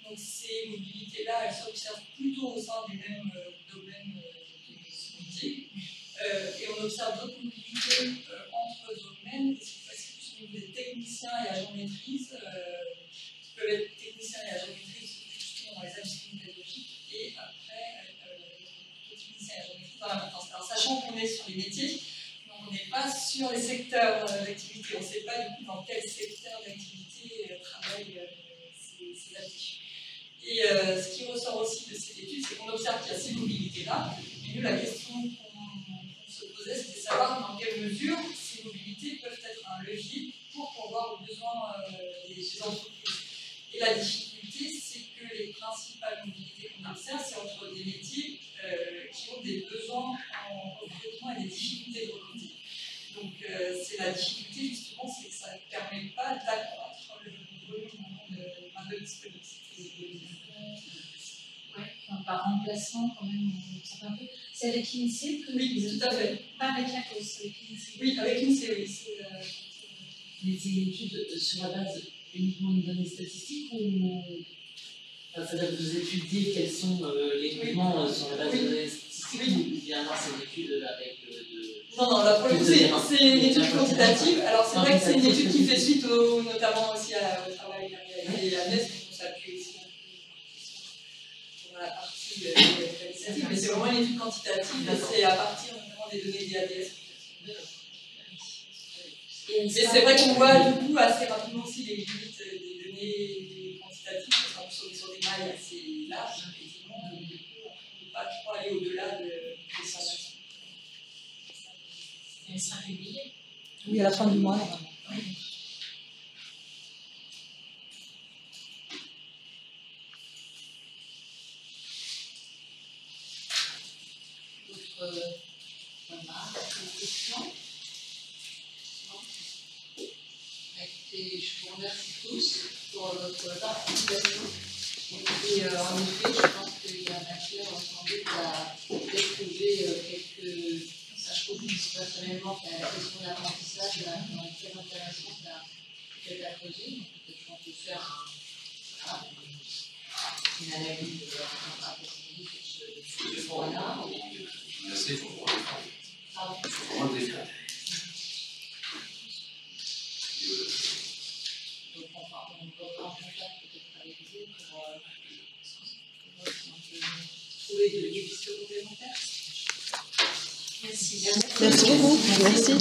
Speaker 11: Donc ces mobilités-là, elles s'observent plutôt au sein du même domaine de métier. Et on observe d'autres mobilités entre domaines, et c'est parce que ce sont des techniciens et agents de maîtrise, qui peuvent être techniciens et agents de maîtrise justement dans les industries métallurgiques, et après techniciens et agents de maîtrise dans la maintenance. Alors sachant qu'on est sur les métiers, donc on n'est pas sur les secteurs d'activité, on ne sait pas du coup dans quel secteur d'activité travaillent ces aptitudes. Et ce qui ressort aussi de cette étude, c'est qu'on observe qu'il y a ces mobilités-là, mais nous la question qu'on se posait, c'était de savoir dans quelle mesure ces mobilités peuvent être un levier pour pourvoir aux besoins des entreprises. Et la difficulté, c'est que les principales mobilités qu'on observe, c'est entre des métiers qui ont des besoins en recrutement et des difficultés de recruter. Donc c'est la difficulté justement, c'est que ça ne permet pas d'accroître le volume de main-d'œuvre disponible.
Speaker 4: Ouais, enfin, par remplaçant quand même, on sent un peu. C'est avec l'INSEE que
Speaker 11: oui, tout à fait.
Speaker 4: Pas avec la cause, avec l'INSEE.
Speaker 11: Oui, avec l'INSEE, oui.
Speaker 12: Mais c'est une étude sur la base uniquement de données statistiques ou ça veut dire que vous étudiez quels sont les mouvements sur la base de données statistiques ou bien c'est une étude avec
Speaker 11: Non, là pour le coup c'est une étude quantitative. Alors c'est vrai que c'est une étude qui fait suite notamment aussi au travail qu'a réalisé Agnès, donc on s'appuie aussi sur la partie qualitative, mais c'est vraiment une étude quantitative et c'est à partir notamment des données d'IADS. Mais c'est vrai qu'on voit du coup assez rapidement aussi les limites des données quantitatives, parce qu'on est sur des mailles assez larges, effectivement, donc du coup on ne peut pas trop aller au-delà des simulations.
Speaker 4: Elle sera publiée.
Speaker 1: Oui, à la fin du mois, normalement.
Speaker 4: Oui. D'autres remarques ou questions? Et je vous remercie tous pour votre participation. Et en effet, je pense qu'il y a matière sans doute à peut-être trouver quelques. Je trouve personnellement que la question de l'apprentissage est très intéressante à creuser. Donc peut-être qu'on peut faire une analyse approfondie sur ce point-là.
Speaker 8: Merci pour vous. Pardon.
Speaker 4: Donc on va en contact peut-être avec vous pour trouver de pistes complémentaires. Merci.
Speaker 2: Merci beaucoup. Merci.